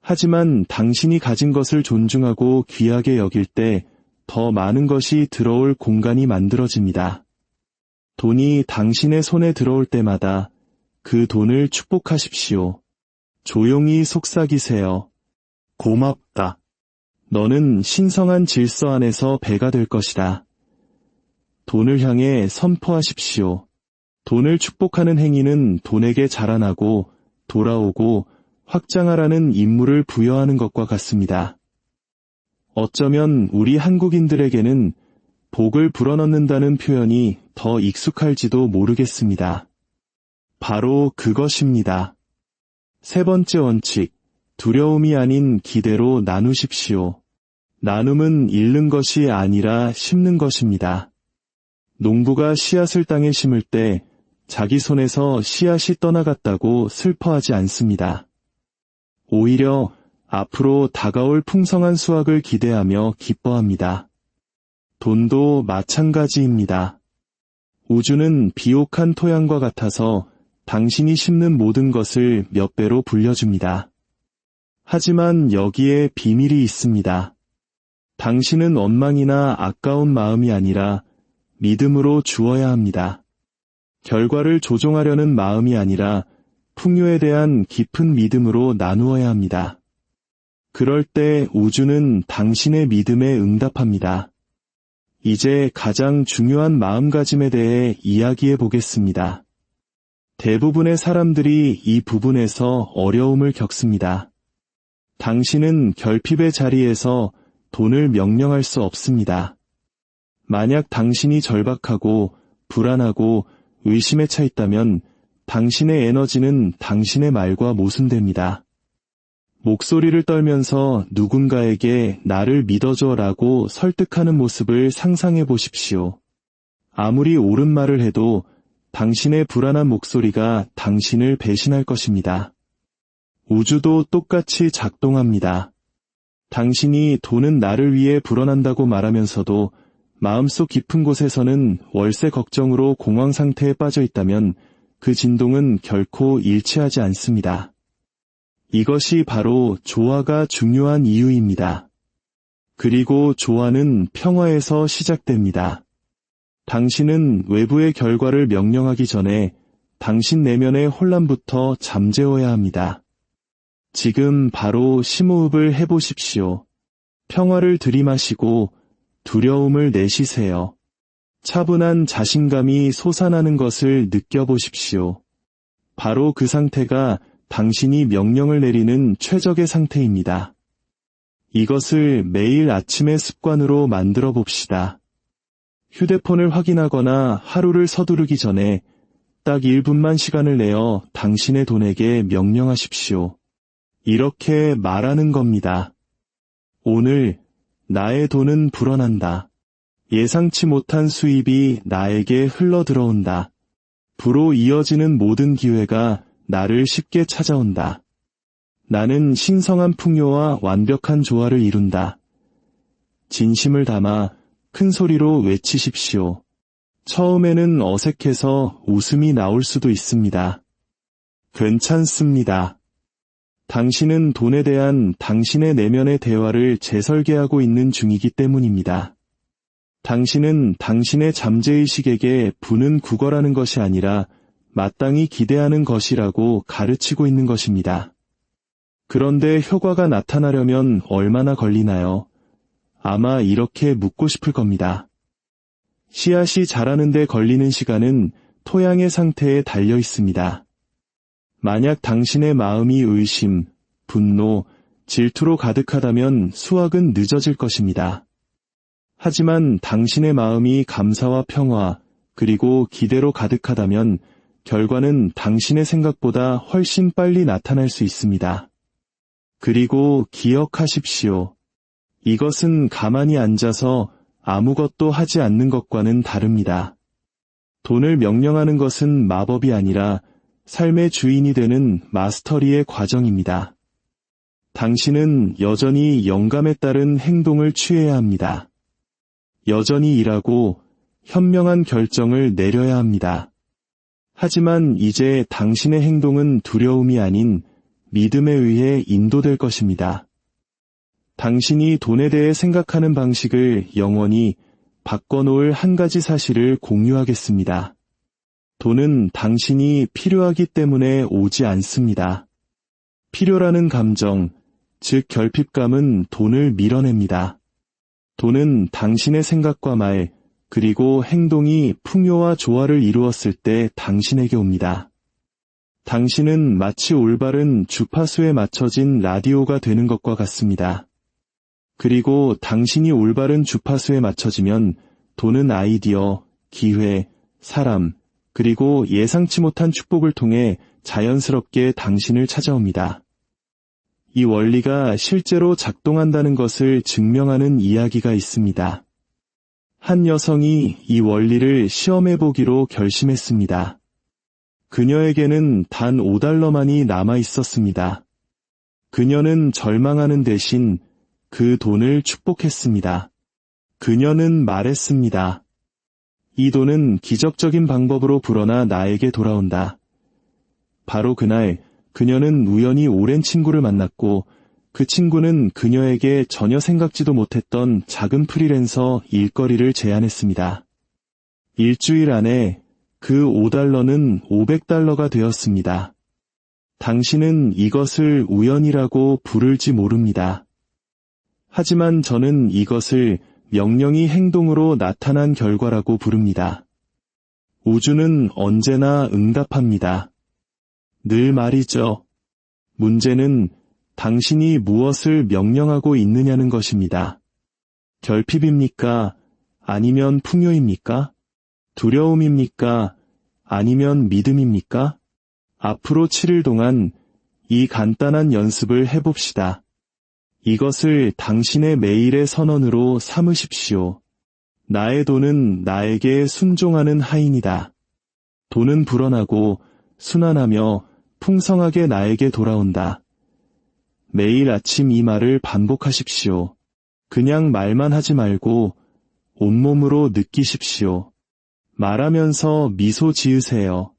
하지만 당신이 가진 것을 존중하고 귀하게 여길 때 더 많은 것이 들어올 공간이 만들어집니다. 돈이 당신의 손에 들어올 때마다 그 돈을 축복하십시오. 조용히 속삭이세요. 고맙다. 너는 신성한 질서 안에서 배가 될 것이다. 돈을 향해 선포하십시오. 돈을 축복하는 행위는 돈에게 자라나고 돌아오고 확장하라는 임무를 부여하는 것과 같습니다. 어쩌면 우리 한국인들에게는 복을 불어넣는다는 표현이 더 익숙할지도 모르겠습니다. 바로 그것입니다. 세 번째 원칙, 두려움이 아닌 기대로 나누십시오. 나눔은 잃는 것이 아니라 심는 것입니다. 농부가 씨앗을 땅에 심을 때 자기 손에서 씨앗이 떠나갔다고 슬퍼하지 않습니다. 오히려 앞으로 다가올 풍성한 수확을 기대하며 기뻐합니다. 돈도 마찬가지입니다. 우주는 비옥한 토양과 같아서 당신이 심는 모든 것을 몇 배로 불려줍니다. 하지만 여기에 비밀이 있습니다. 당신은 원망이나 아까운 마음이 아니라 믿음으로 주어야 합니다. 결과를 조종하려는 마음이 아니라 풍요에 대한 깊은 믿음으로 나누어야 합니다. 그럴 때 우주는 당신의 믿음에 응답합니다. 이제 가장 중요한 마음가짐에 대해 이야기해 보겠습니다. 대부분의 사람들이 이 부분에서 어려움을 겪습니다. 당신은 결핍의 자리에서 돈을 명령할 수 없습니다. 만약 당신이 절박하고 불안하고 의심에 차 있다면 당신의 에너지는 당신의 말과 모순됩니다. 목소리를 떨면서 누군가에게 나를 믿어줘라고 설득하는 모습을 상상해 보십시오. 아무리 옳은 말을 해도 당신의 불안한 목소리가 당신을 배신할 것입니다. 우주도 똑같이 작동합니다. 당신이 돈은 나를 위해 불어난다고 말하면서도 마음속 깊은 곳에서는 월세 걱정으로 공황 상태에 빠져 있다면 그 진동은 결코 일치하지 않습니다. 이것이 바로 조화가 중요한 이유입니다. 그리고 조화는 평화에서 시작됩니다. 당신은 외부의 결과를 명령하기 전에 당신 내면의 혼란부터 잠재워야 합니다. 지금 바로 심호흡을 해보십시오. 평화를 들이마시고 두려움을 내쉬세요. 차분한 자신감이 솟아나는 것을 느껴보십시오. 바로 그 상태가 당신이 명령을 내리는 최적의 상태입니다. 이것을 매일 아침의 습관으로 만들어 봅시다. 휴대폰을 확인하거나 하루를 서두르기 전에 딱 1분만 시간을 내어 당신의 돈에게 명령하십시오. 이렇게 말하는 겁니다. 오늘 나의 돈은 불어난다. 예상치 못한 수입이 나에게 흘러 들어온다. 부로 이어지는 모든 기회가 나를 쉽게 찾아온다. 나는 신성한 풍요와 완벽한 조화를 이룬다. 진심을 담아 큰 소리로 외치십시오. 처음에는 어색해서 웃음이 나올 수도 있습니다. 괜찮습니다. 당신은 돈에 대한 당신의 내면의 대화를 재설계하고 있는 중이기 때문입니다. 당신은 당신의 잠재의식에게 부는 국어라는 것이 아니라 마땅히 기대하는 것이라고 가르치고 있는 것입니다. 그런데 효과가 나타나려면 얼마나 걸리나요? 아마 이렇게 묻고 싶을 겁니다. 씨앗이 자라는 데 걸리는 시간은 토양의 상태에 달려 있습니다. 만약 당신의 마음이 의심, 분노, 질투로 가득하다면 수확은 늦어질 것입니다. 하지만 당신의 마음이 감사와 평화, 그리고 기대로 가득하다면 결과는 당신의 생각보다 훨씬 빨리 나타날 수 있습니다. 그리고 기억하십시오. 이것은 가만히 앉아서 아무것도 하지 않는 것과는 다릅니다. 돈을 명령하는 것은 마법이 아니라 삶의 주인이 되는 마스터리의 과정입니다. 당신은 여전히 영감에 따른 행동을 취해야 합니다. 여전히 일하고 현명한 결정을 내려야 합니다. 하지만 이제 당신의 행동은 두려움이 아닌 믿음에 의해 인도될 것입니다. 당신이 돈에 대해 생각하는 방식을 영원히 바꿔놓을 한 가지 사실을 공유하겠습니다. 돈은 당신이 필요하기 때문에 오지 않습니다. 필요라는 감정, 즉 결핍감은 돈을 밀어냅니다. 돈은 당신의 생각과 말, 그리고 행동이 풍요와 조화를 이루었을 때 당신에게 옵니다. 당신은 마치 올바른 주파수에 맞춰진 라디오가 되는 것과 같습니다. 그리고 당신이 올바른 주파수에 맞춰지면 돈은 아이디어, 기회, 사람, 그리고 예상치 못한 축복을 통해 자연스럽게 당신을 찾아옵니다. 이 원리가 실제로 작동한다는 것을 증명하는 이야기가 있습니다. 한 여성이 이 원리를 시험해보기로 결심했습니다. 그녀에게는 단 $5만이 남아 있었습니다. 그녀는 절망하는 대신 그 돈을 축복했습니다. 그녀는 말했습니다. 이 돈은 기적적인 방법으로 불어나 나에게 돌아온다. 바로 그날 그녀는 우연히 오랜 친구를 만났고 그 친구는 그녀에게 전혀 생각지도 못했던 작은 프리랜서 일거리를 제안했습니다. 일주일 안에 그 $5는 $500가 되었습니다. 당신은 이것을 우연이라고 부를지 모릅니다. 하지만 저는 이것을 명령이 행동으로 나타난 결과라고 부릅니다. 우주는 언제나 응답합니다. 늘 말이죠. 문제는 당신이 무엇을 명령하고 있느냐는 것입니다. 결핍입니까? 아니면 풍요입니까? 두려움입니까? 아니면 믿음입니까? 앞으로 7일 동안 이 간단한 연습을 해봅시다. 이것을 당신의 매일의 선언으로 삼으십시오. 나의 돈은 나에게 순종하는 하인이다. 돈은 불어나고 순환하며 풍성하게 나에게 돌아온다. 매일 아침 이 말을 반복하십시오. 그냥 말만 하지 말고 온몸으로 느끼십시오. 말하면서 미소 지으세요.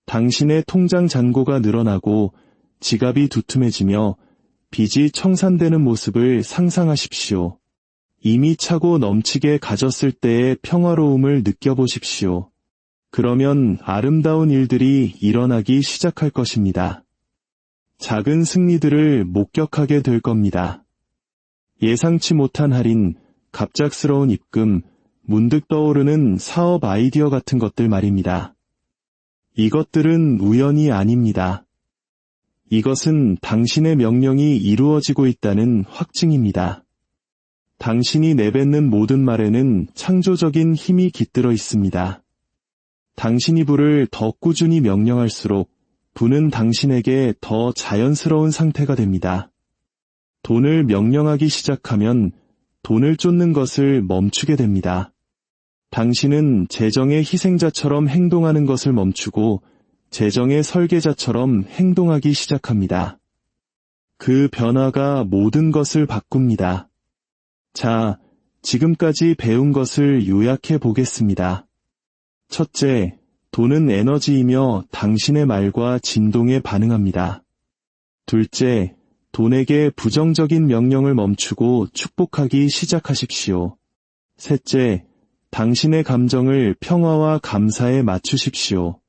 당신의 통장 잔고가 늘어나고 지갑이 두툼해지며 빚이 청산되는 모습을 상상하십시오. 이미 차고 넘치게 가졌을 때의 평화로움을 느껴보십시오. 그러면 아름다운 일들이 일어나기 시작할 것입니다. 작은 승리들을 목격하게 될 겁니다. 예상치 못한 할인, 갑작스러운 입금, 문득 떠오르는 사업 아이디어 같은 것들 말입니다. 이것들은 우연이 아닙니다. 이것은 당신의 명령이 이루어지고 있다는 확증입니다. 당신이 내뱉는 모든 말에는 창조적인 힘이 깃들어 있습니다. 당신이 부를 더 꾸준히 명령할수록 부는 당신에게 더 자연스러운 상태가 됩니다. 돈을 명령하기 시작하면 돈을 쫓는 것을 멈추게 됩니다. 당신은 재정의 희생자처럼 행동하는 것을 멈추고 재정의 설계자처럼 행동하기 시작합니다. 그 변화가 모든 것을 바꿉니다. 자, 지금까지 배운 것을 요약해 보겠습니다. 첫째, 돈은 에너지이며 당신의 말과 진동에 반응합니다. 둘째, 돈에게 부정적인 명령을 멈추고 축복하기 시작하십시오. 셋째, 당신의 감정을 평화와 감사에 맞추십시오.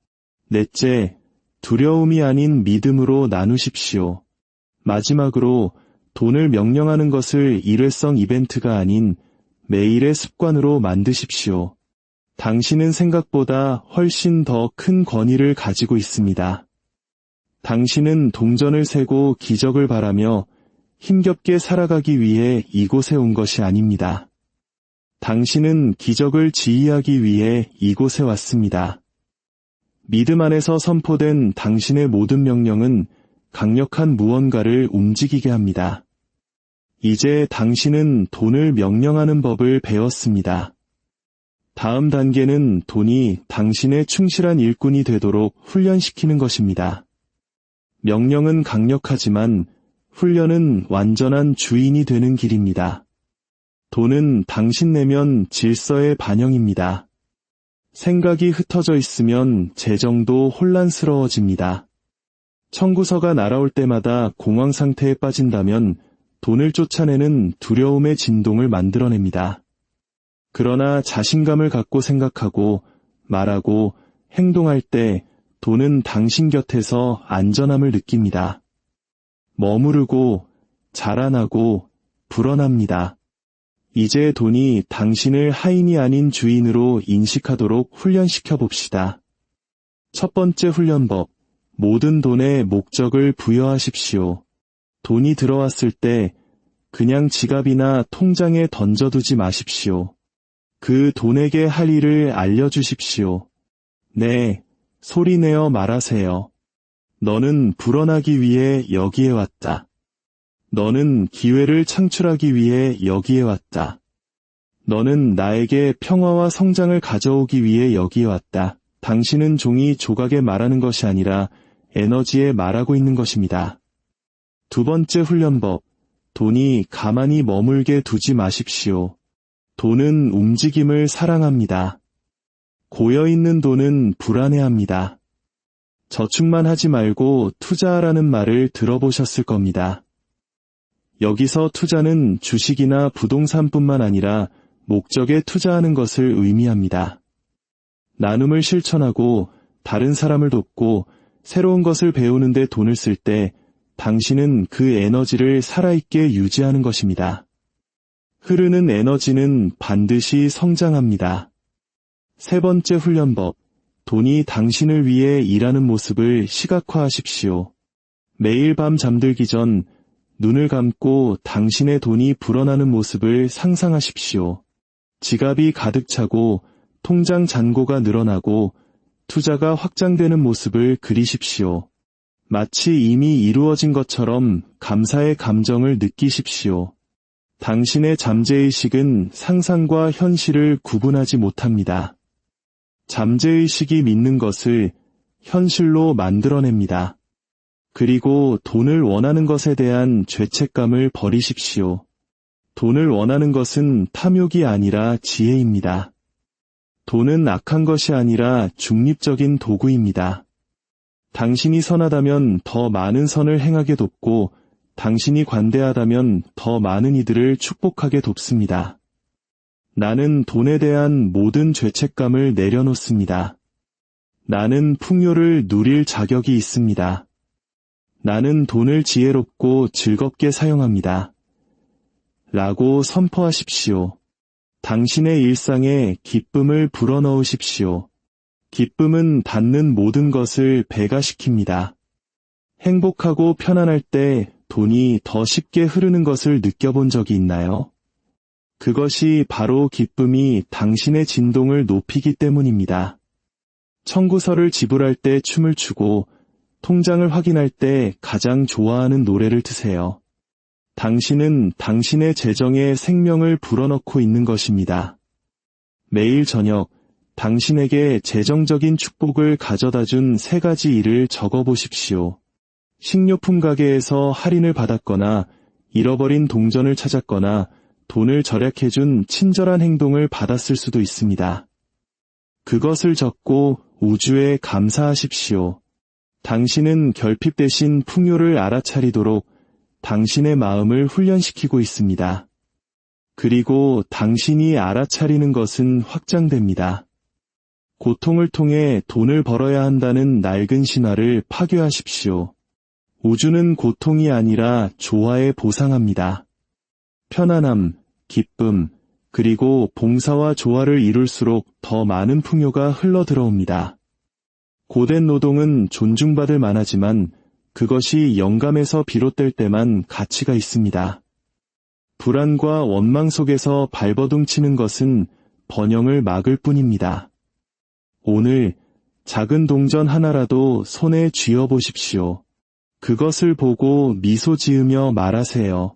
넷째, 두려움이 아닌 믿음으로 나누십시오. 마지막으로 돈을 명령하는 것을 일회성 이벤트가 아닌 매일의 습관으로 만드십시오. 당신은 생각보다 훨씬 더 큰 권위를 가지고 있습니다. 당신은 동전을 세고 기적을 바라며 힘겹게 살아가기 위해 이곳에 온 것이 아닙니다. 당신은 기적을 지휘하기 위해 이곳에 왔습니다. 믿음 안에서 선포된 당신의 모든 명령은 강력한 무언가를 움직이게 합니다. 이제 당신은 돈을 명령하는 법을 배웠습니다. 다음 단계는 돈이 당신의 충실한 일꾼이 되도록 훈련시키는 것입니다. 명령은 강력하지만 훈련은 완전한 주인이 되는 길입니다. 돈은 당신 내면 질서의 반영입니다. 생각이 흩어져 있으면 재정도 혼란스러워집니다. 청구서가 날아올 때마다 공황 상태에 빠진다면 돈을 쫓아내는 두려움의 진동을 만들어냅니다. 그러나 자신감을 갖고 생각하고 말하고 행동할 때 돈은 당신 곁에서 안전함을 느낍니다. 머무르고 자라나고 불어납니다. 이제 돈이 당신을 하인이 아닌 주인으로 인식하도록 훈련시켜 봅시다. 첫 번째 훈련법, 모든 돈에 목적을 부여하십시오. 돈이 들어왔을 때 그냥 지갑이나 통장에 던져두지 마십시오. 그 돈에게 할 일을 알려주십시오. 네, 소리내어 말하세요. 너는 불어나기 위해 여기에 왔다. 너는 기회를 창출하기 위해 여기에 왔다. 너는 나에게 평화와 성장을 가져오기 위해 여기에 왔다. 당신은 종이 조각에 말하는 것이 아니라 에너지에 말하고 있는 것입니다. 두 번째 훈련법, 돈이 가만히 머물게 두지 마십시오. 돈은 움직임을 사랑합니다. 고여있는 돈은 불안해합니다. 저축만 하지 말고 투자하라는 말을 들어보셨을 겁니다. 여기서 투자는 주식이나 부동산뿐만 아니라 목적에 투자하는 것을 의미합니다. 나눔을 실천하고 다른 사람을 돕고 새로운 것을 배우는 데 돈을 쓸 때 당신은 그 에너지를 살아있게 유지하는 것입니다. 흐르는 에너지는 반드시 성장합니다. 세 번째 훈련법, 돈이 당신을 위해 일하는 모습을 시각화하십시오. 매일 밤 잠들기 전 눈을 감고 당신의 돈이 불어나는 모습을 상상하십시오. 지갑이 가득 차고 통장 잔고가 늘어나고 투자가 확장되는 모습을 그리십시오. 마치 이미 이루어진 것처럼 감사의 감정을 느끼십시오. 당신의 잠재의식은 상상과 현실을 구분하지 못합니다. 잠재의식이 믿는 것을 현실로 만들어냅니다. 그리고 돈을 원하는 것에 대한 죄책감을 버리십시오. 돈을 원하는 것은 탐욕이 아니라 지혜입니다. 돈은 악한 것이 아니라 중립적인 도구입니다. 당신이 선하다면 더 많은 선을 행하게 돕고 당신이 관대하다면 더 많은 이들을 축복하게 돕습니다. 나는 돈에 대한 모든 죄책감을 내려놓습니다. 나는 풍요를 누릴 자격이 있습니다. 나는 돈을 지혜롭고 즐겁게 사용합니다. 라고 선포하십시오. 당신의 일상에 기쁨을 불어넣으십시오. 기쁨은 받는 모든 것을 배가시킵니다. 행복하고 편안할 때 돈이 더 쉽게 흐르는 것을 느껴본 적이 있나요? 그것이 바로 기쁨이 당신의 진동을 높이기 때문입니다. 청구서를 지불할 때 춤을 추고 통장을 확인할 때 가장 좋아하는 노래를 트세요. 당신은 당신의 재정에 생명을 불어넣고 있는 것입니다. 매일 저녁 당신에게 재정적인 축복을 가져다 준 3가지 일을 적어보십시오. 식료품 가게에서 할인을 받았거나 잃어버린 동전을 찾았거나 돈을 절약해준 친절한 행동을 받았을 수도 있습니다. 그것을 적고 우주에 감사하십시오. 당신은 결핍 대신 풍요를 알아차리도록 당신의 마음을 훈련시키고 있습니다. 그리고 당신이 알아차리는 것은 확장됩니다. 고통을 통해 돈을 벌어야 한다는 낡은 신화를 파괴하십시오. 우주는 고통이 아니라 조화에 보상합니다. 편안함, 기쁨, 그리고 봉사와 조화를 이룰수록 더 많은 풍요가 흘러들어옵니다. 고된 노동은 존중받을 만하지만 그것이 영감에서 비롯될 때만 가치가 있습니다. 불안과 원망 속에서 발버둥 치는 것은 번영을 막을 뿐입니다. 오늘 작은 동전 하나라도 손에 쥐어 보십시오. 그것을 보고 미소 지으며 말하세요.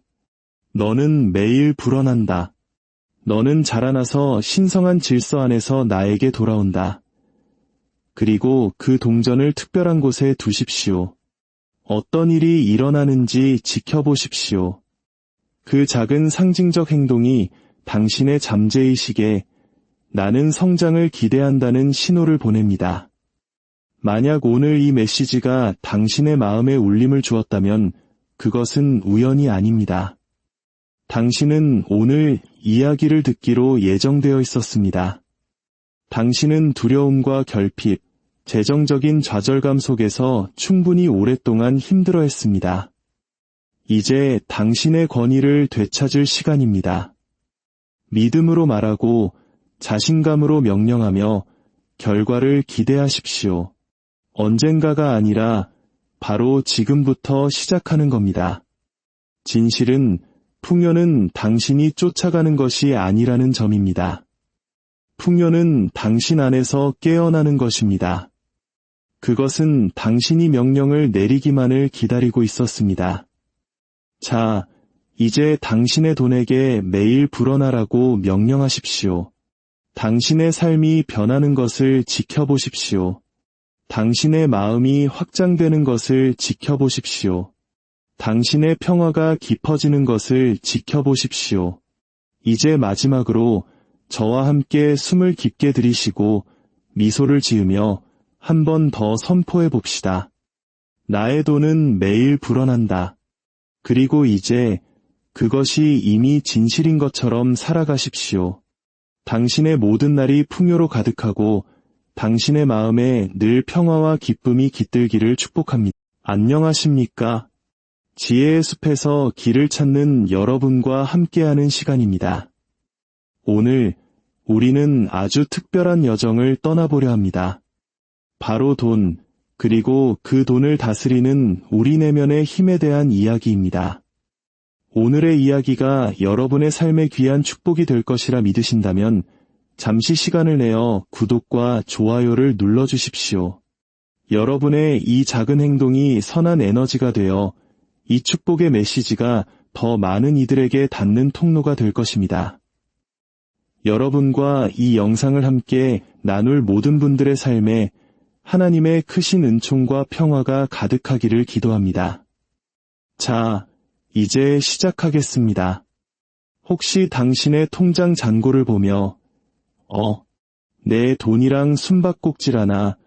너는 매일 불어난다. 너는 자라나서 신성한 질서 안에서 나에게 돌아온다. 그리고 그 동전을 특별한 곳에 두십시오. 어떤 일이 일어나는지 지켜보십시오. 그 작은 상징적 행동이 당신의 잠재의식에 나는 성장을 기대한다는 신호를 보냅니다. 만약 오늘 이 메시지가 당신의 마음에 울림을 주었다면 그것은 우연이 아닙니다. 당신은 오늘 이야기를 듣기로 예정되어 있었습니다. 당신은 두려움과 결핍, 재정적인 좌절감 속에서 충분히 오랫동안 힘들어했습니다. 이제 당신의 권위를 되찾을 시간입니다. 믿음으로 말하고 자신감으로 명령하며 결과를 기대하십시오. 언젠가가 아니라 바로 지금부터 시작하는 겁니다. 진실은 풍요는 당신이 쫓아가는 것이 아니라는 점입니다. 풍요는 당신 안에서 깨어나는 것입니다. 그것은 당신이 명령을 내리기만을 기다리고 있었습니다. 자, 이제 당신의 돈에게 매일 불어나라고 명령하십시오. 당신의 삶이 변하는 것을 지켜보십시오. 당신의 마음이 확장되는 것을 지켜보십시오. 당신의 평화가 깊어지는 것을 지켜보십시오. 이제 마지막으로 저와 함께 숨을 깊게 들이쉬고 미소를 지으며 한 번 더 선포해 봅시다. 나의 돈은 매일 불어난다. 그리고 이제 그것이 이미 진실인 것처럼 살아가십시오. 당신의 모든 날이 풍요로 가득하고 당신의 마음에 늘 평화와 기쁨이 깃들기를 축복합니다. 안녕하십니까? 지혜의 숲에서 길을 찾는 여러분과 함께하는 시간입니다. 오늘 우리는 아주 특별한 여정을 떠나보려 합니다. 바로 돈, 그리고 그 돈을 다스리는 우리 내면의 힘에 대한 이야기입니다. 오늘의 이야기가 여러분의 삶에 귀한 축복이 될 것이라 믿으신다면 잠시 시간을 내어 구독과 좋아요를 눌러주십시오. 여러분의 이 작은 행동이 선한 에너지가 되어 이 축복의 메시지가 더 많은 이들에게 닿는 통로가 될 것입니다. 여러분과 이 영상을 함께 나눌 모든 분들의 삶에 하나님의 크신 은총과 평화가 가득하기를 기도합니다. 자, 이제 시작하겠습니다. 혹시 당신의 통장 잔고를 보며 내 돈이랑 숨바꼭질 하나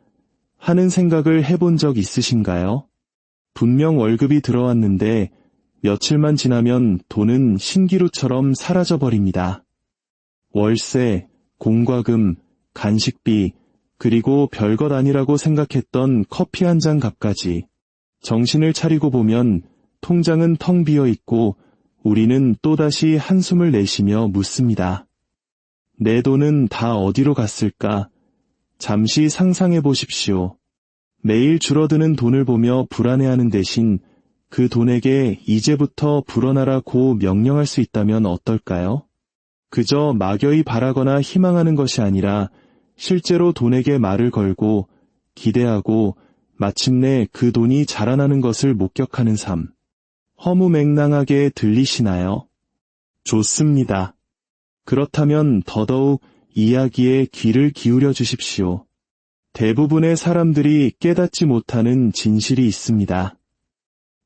하는 생각을 해본 적 있으신가요? 분명 월급이 들어왔는데 며칠만 지나면 돈은 신기루처럼 사라져버립니다. 월세, 공과금, 간식비, 그리고 별것 아니라고 생각했던 커피 한 잔 값까지. 정신을 차리고 보면 통장은 텅 비어 있고 우리는 또다시 한숨을 내쉬며 묻습니다. 내 돈은 다 어디로 갔을까? 잠시 상상해 보십시오. 매일 줄어드는 돈을 보며 불안해하는 대신 그 돈에게 이제부터 불어나라고 명령할 수 있다면 어떨까요? 그저 막연히 바라거나 희망하는 것이 아니라 실제로 돈에게 말을 걸고 기대하고 마침내 그 돈이 자라나는 것을 목격하는 삶. 허무맹랑하게 들리시나요? 좋습니다. 그렇다면 더더욱 이야기에 귀를 기울여 주십시오. 대부분의 사람들이 깨닫지 못하는 진실이 있습니다.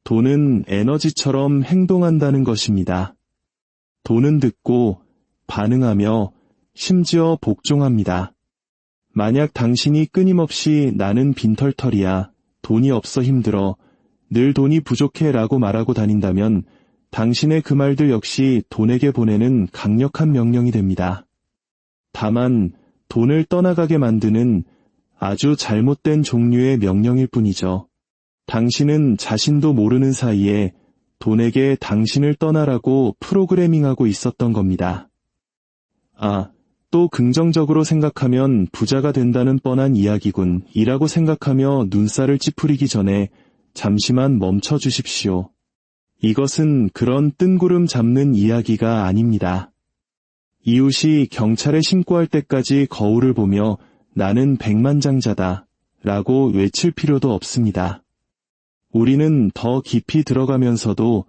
돈은 에너지처럼 행동한다는 것입니다. 돈은 듣고 반응하며 심지어 복종합니다. 만약 당신이 끊임없이 나는 빈털터리야, 돈이 없어 힘들어, 늘 돈이 부족해 라고 말하고 다닌다면 당신의 그 말들 역시 돈에게 보내는 강력한 명령이 됩니다. 다만 돈을 떠나가게 만드는 아주 잘못된 종류의 명령일 뿐이죠. 당신은 자신도 모르는 사이에 돈에게 당신을 떠나라고 프로그래밍하고 있었던 겁니다. 또 긍정적으로 생각하면 부자가 된다는 뻔한 이야기군 이라고 생각하며 눈살을 찌푸리기 전에 잠시만 멈춰 주십시오. 이것은 그런 뜬구름 잡는 이야기가 아닙니다. 이웃이 경찰에 신고할 때까지 거울을 보며 나는 백만장자다 라고 외칠 필요도 없습니다. 우리는 더 깊이 들어가면서도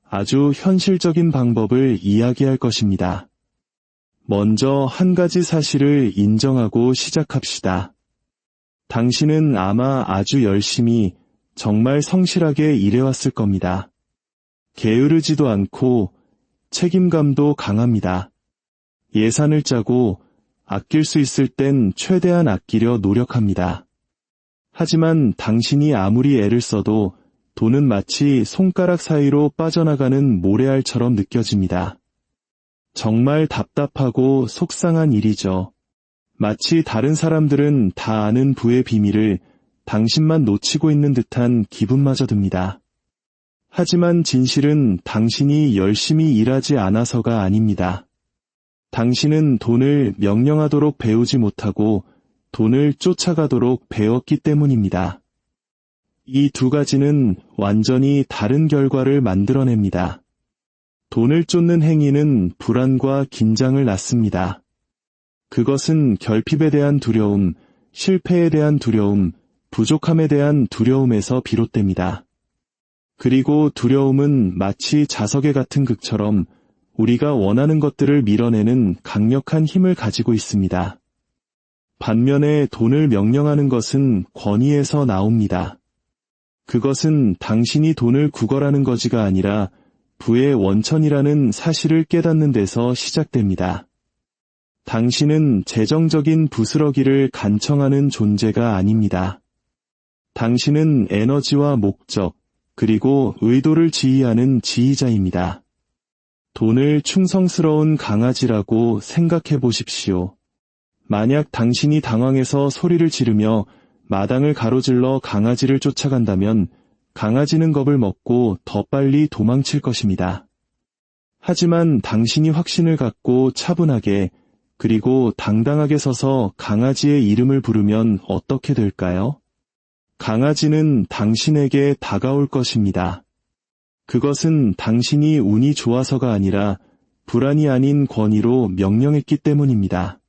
아주 현실적인 방법을 이야기할 것입니다. 먼저 한 가지 사실을 인정하고 시작합시다. 당신은 아마 아주 열심히 정말 성실하게 일해왔을 겁니다. 게으르지도 않고 책임감도 강합니다. 예산을 짜고 아낄 수 있을 땐 최대한 아끼려 노력합니다. 하지만 당신이 아무리 애를 써도 돈은 마치 손가락 사이로 빠져나가는 모래알처럼 느껴집니다. 정말 답답하고 속상한 일이죠. 마치 다른 사람들은 다 아는 부의 비밀을 당신만 놓치고 있는 듯한 기분마저 듭니다. 하지만 진실은 당신이 열심히 일하지 않아서가 아닙니다. 당신은 돈을 명령하도록 배우지 못하고 돈을 쫓아가도록 배웠기 때문입니다. 이 두 가지는 완전히 다른 결과를 만들어냅니다. 돈을 쫓는 행위는 불안과 긴장을 낳습니다. 그것은 결핍에 대한 두려움, 실패에 대한 두려움, 부족함에 대한 두려움에서 비롯됩니다. 그리고 두려움은 마치 자석에 같은 극처럼 우리가 원하는 것들을 밀어내는 강력한 힘을 가지고 있습니다. 반면에 돈을 명령하는 것은 권위에서 나옵니다. 그것은 당신이 돈을 구걸하는 거지가 아니라 부의 원천이라는 사실을 깨닫는 데서 시작됩니다. 당신은 재정적인 부스러기를 간청하는 존재가 아닙니다. 당신은 에너지와 목적, 그리고 의도를 지휘하는 지휘자입니다. 돈을 충성스러운 강아지라고 생각해 보십시오. 만약 당신이 당황해서 소리를 지르며 마당을 가로질러 강아지를 쫓아간다면 강아지는 겁을 먹고 더 빨리 도망칠 것입니다. 하지만 당신이 확신을 갖고 차분하게 그리고 당당하게 서서 강아지의 이름을 부르면 어떻게 될까요? 강아지는 당신에게 다가올 것입니다. 그것은 당신이 운이 좋아서가 아니라 불안이 아닌 권위로 명령했기 때문입니다.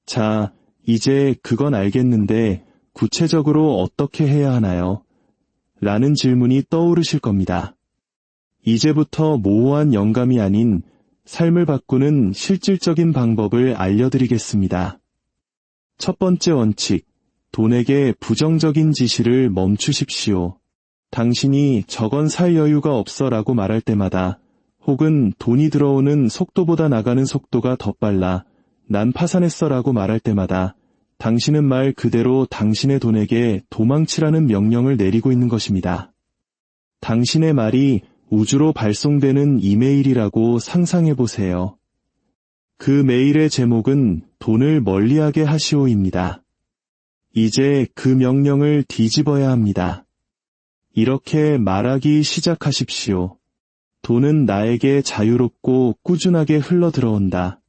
자, 이제 그건 알겠는데 구체적으로 어떻게 해야 하나요? 라는 질문이 떠오르실 겁니다. 이제부터 모호한 영감이 아닌 삶을 바꾸는 실질적인 방법을 알려드리겠습니다. 첫 번째 원칙, 돈에게 부정적인 지시를 멈추십시오. 당신이 저건 살 여유가 없어 라고 말할 때마다 혹은 돈이 들어오는 속도보다 나가는 속도가 더 빨라 난 파산했어 라고 말할 때마다 당신은 말 그대로 당신의 돈에게 도망치라는 명령을 내리고 있는 것입니다. 당신의 말이 우주로 발송되는 이메일이라고 상상해 보세요. 그 메일의 제목은 돈을 멀리하게 하시오입니다. 이제 그 명령을 뒤집어야 합니다. 이렇게 말하기 시작하십시오. 돈은 나에게 자유롭고 꾸준하게 흘러 들어온다.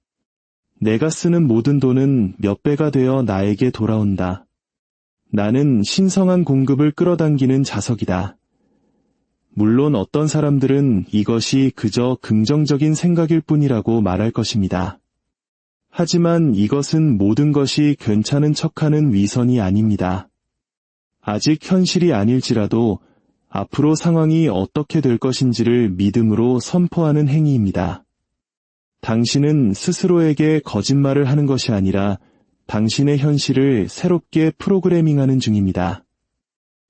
내가 쓰는 모든 돈은 몇 배가 되어 나에게 돌아온다. 나는 신성한 공급을 끌어당기는 자석이다. 물론 어떤 사람들은 이것이 그저 긍정적인 생각일 뿐이라고 말할 것입니다. 하지만 이것은 모든 것이 괜찮은 척하는 위선이 아닙니다. 아직 현실이 아닐지라도 앞으로 상황이 어떻게 될 것인지를 믿음으로 선포하는 행위입니다. 당신은 스스로에게 거짓말을 하는 것이 아니라 당신의 현실을 새롭게 프로그래밍하는 중입니다.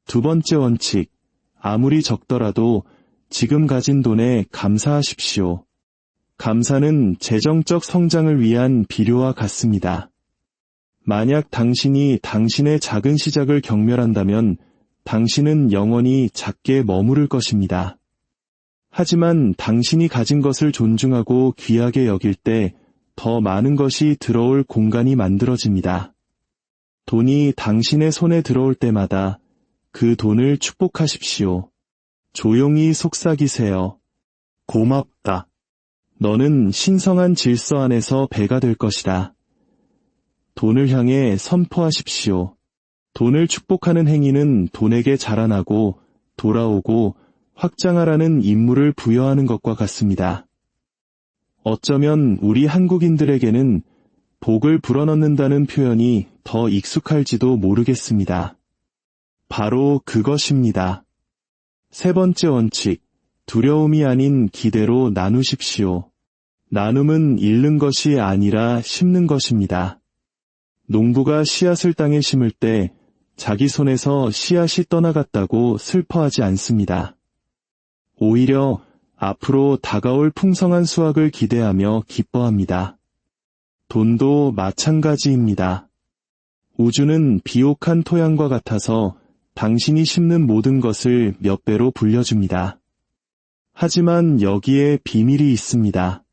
두 번째 원칙, 아무리 적더라도 지금 가진 돈에 감사하십시오. 감사는 재정적 성장을 위한 비료와 같습니다. 만약 당신이 당신의 작은 시작을 경멸한다면 당신은 영원히 작게 머무를 것입니다. 하지만 당신이 가진 것을 존중하고 귀하게 여길 때 더 많은 것이 들어올 공간이 만들어집니다. 돈이 당신의 손에 들어올 때마다 그 돈을 축복하십시오. 조용히 속삭이세요. 고맙다. 너는 신성한 질서 안에서 배가 될 것이다. 돈을 향해 선포하십시오. 돈을 축복하는 행위는 돈에게 자라나고 돌아오고 확장하라는 임무를 부여하는 것과 같습니다. 어쩌면 우리 한국인들에게는 복을 불어넣는다는 표현이 더 익숙할지도 모르겠습니다. 바로 그것입니다. 세 번째 원칙, 두려움이 아닌 기대로 나누십시오. 나눔은 잃는 것이 아니라 심는 것입니다. 농부가 씨앗을 땅에 심을 때 자기 손에서 씨앗이 떠나갔다고 슬퍼하지 않습니다. 오히려 앞으로 다가올 풍성한 수확을 기대하며 기뻐합니다. 돈도 마찬가지입니다. 우주는 비옥한 토양과 같아서 당신이 심는 모든 것을 몇 배로 불려줍니다. 하지만 여기에 비밀이 있습니다.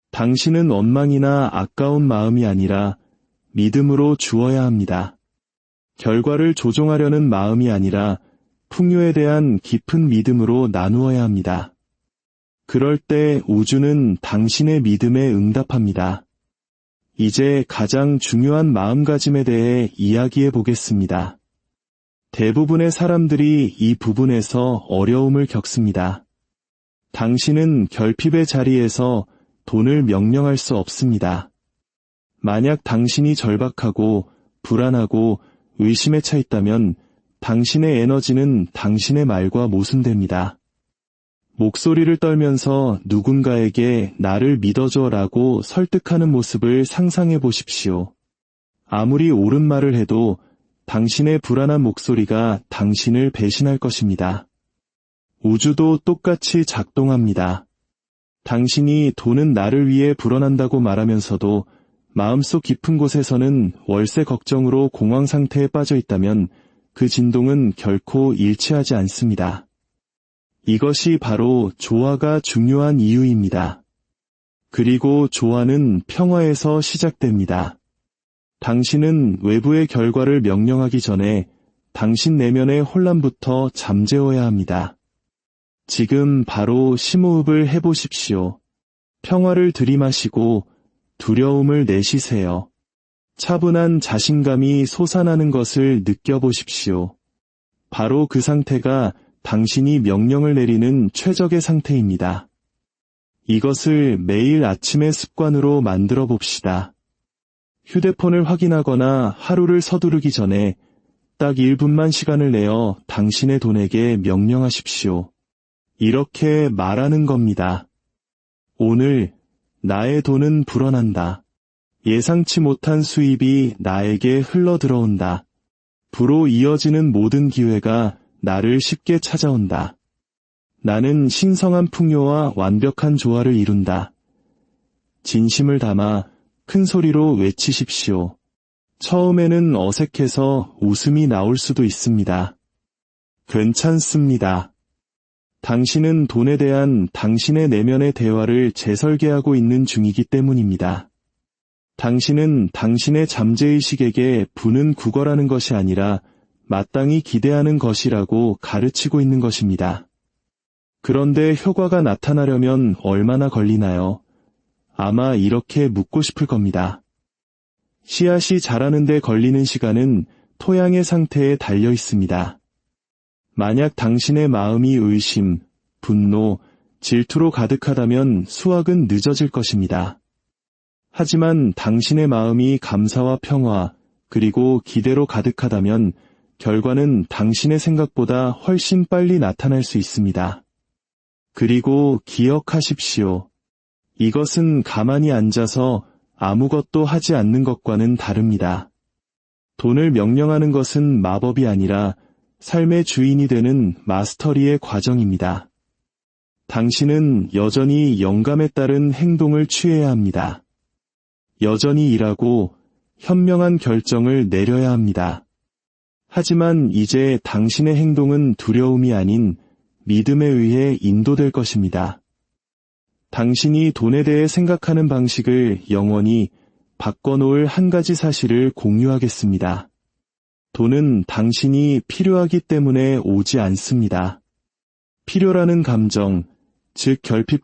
당신은 원망이나 아까운 마음이 아니라 믿음으로 주어야 합니다. 결과를 조종하려는 마음이 아니라 풍요에 대한 깊은 믿음으로 나누어야 합니다. 그럴 때 우주는 당신의 믿음에 응답합니다. 이제 가장 중요한 마음가짐에 대해 이야기해 보겠습니다. 대부분의 사람들이 이 부분에서 어려움을 겪습니다. 당신은 결핍의 자리에서 돈을 명령할 수 없습니다. 만약 당신이 절박하고 불안하고 의심에 차 있다면 당신의 에너지는 당신의 말과 모순됩니다. 목소리를 떨면서 누군가에게 나를 믿어줘라고 설득하는 모습을 상상해 보십시오. 아무리 옳은 말을 해도 당신의 불안한 목소리가 당신을 배신할 것입니다. 우주도 똑같이 작동합니다. 당신이 돈은 나를 위해 불어난다고 말하면서도 마음속 깊은 곳에서는 월세 걱정으로 공황 상태에 빠져 있다면 그 진동은 결코 일치하지 않습니다. 이것이 바로 조화가 중요한 이유입니다. 그리고 조화는 평화에서 시작됩니다. 당신은 외부의 결과를 명령하기 전에 당신 내면의 혼란부터 잠재워야 합니다. 지금 바로 심호흡을 해보십시오. 평화를 들이마시고 두려움을 내쉬세요. 차분한 자신감이 솟아나는 것을 느껴보십시오. 바로 그 상태가 당신이 명령을 내리는 최적의 상태입니다. 이것을 매일 아침의 습관으로 만들어 봅시다. 휴대폰을 확인하거나 하루를 서두르기 전에 딱 1분만 시간을 내어 당신의 돈에게 명령하십시오. 이렇게 말하는 겁니다. 오늘 나의 돈은 불어난다. 예상치 못한 수입이 나에게 흘러 들어온다. 부로 이어지는 모든 기회가 나를 쉽게 찾아온다. 나는 신성한 풍요와 완벽한 조화를 이룬다. 진심을 담아 큰 소리로 외치십시오. 처음에는 어색해서 웃음이 나올 수도 있습니다. 괜찮습니다. 당신은 돈에 대한 당신의 내면의 대화를 재설계하고 있는 중이기 때문입니다. 당신은 당신의 잠재의식에게 부는 구걸하는 것이 아니라 마땅히 기대하는 것이라고 가르치고 있는 것입니다. 그런데 효과가 나타나려면 얼마나 걸리나요? 아마 이렇게 묻고 싶을 겁니다. 씨앗이 자라는 데 걸리는 시간은 토양의 상태에 달려 있습니다. 만약 당신의 마음이 의심, 분노, 질투로 가득하다면 수확은 늦어질 것입니다. 하지만 당신의 마음이 감사와 평화, 그리고 기대로 가득하다면 결과는 당신의 생각보다 훨씬 빨리 나타날 수 있습니다. 그리고 기억하십시오. 이것은 가만히 앉아서 아무것도 하지 않는 것과는 다릅니다. 돈을 명령하는 것은 마법이 아니라 삶의 주인이 되는 마스터리의 과정입니다. 당신은 여전히 영감에 따른 행동을 취해야 합니다. 여전히 일하고 현명한 결정을 내려야 합니다. 하지만 이제 당신의 행동은 두려움이 아닌 믿음에 의해 인도될 것입니다. 당신이 돈에 대해 생각하는 방식을 영원히 바꿔놓을 한 가지 사실을 공유하겠습니다. 돈은 당신이 필요하기 때문에 오지 않습니다. 필요라는 감정, 즉 결핍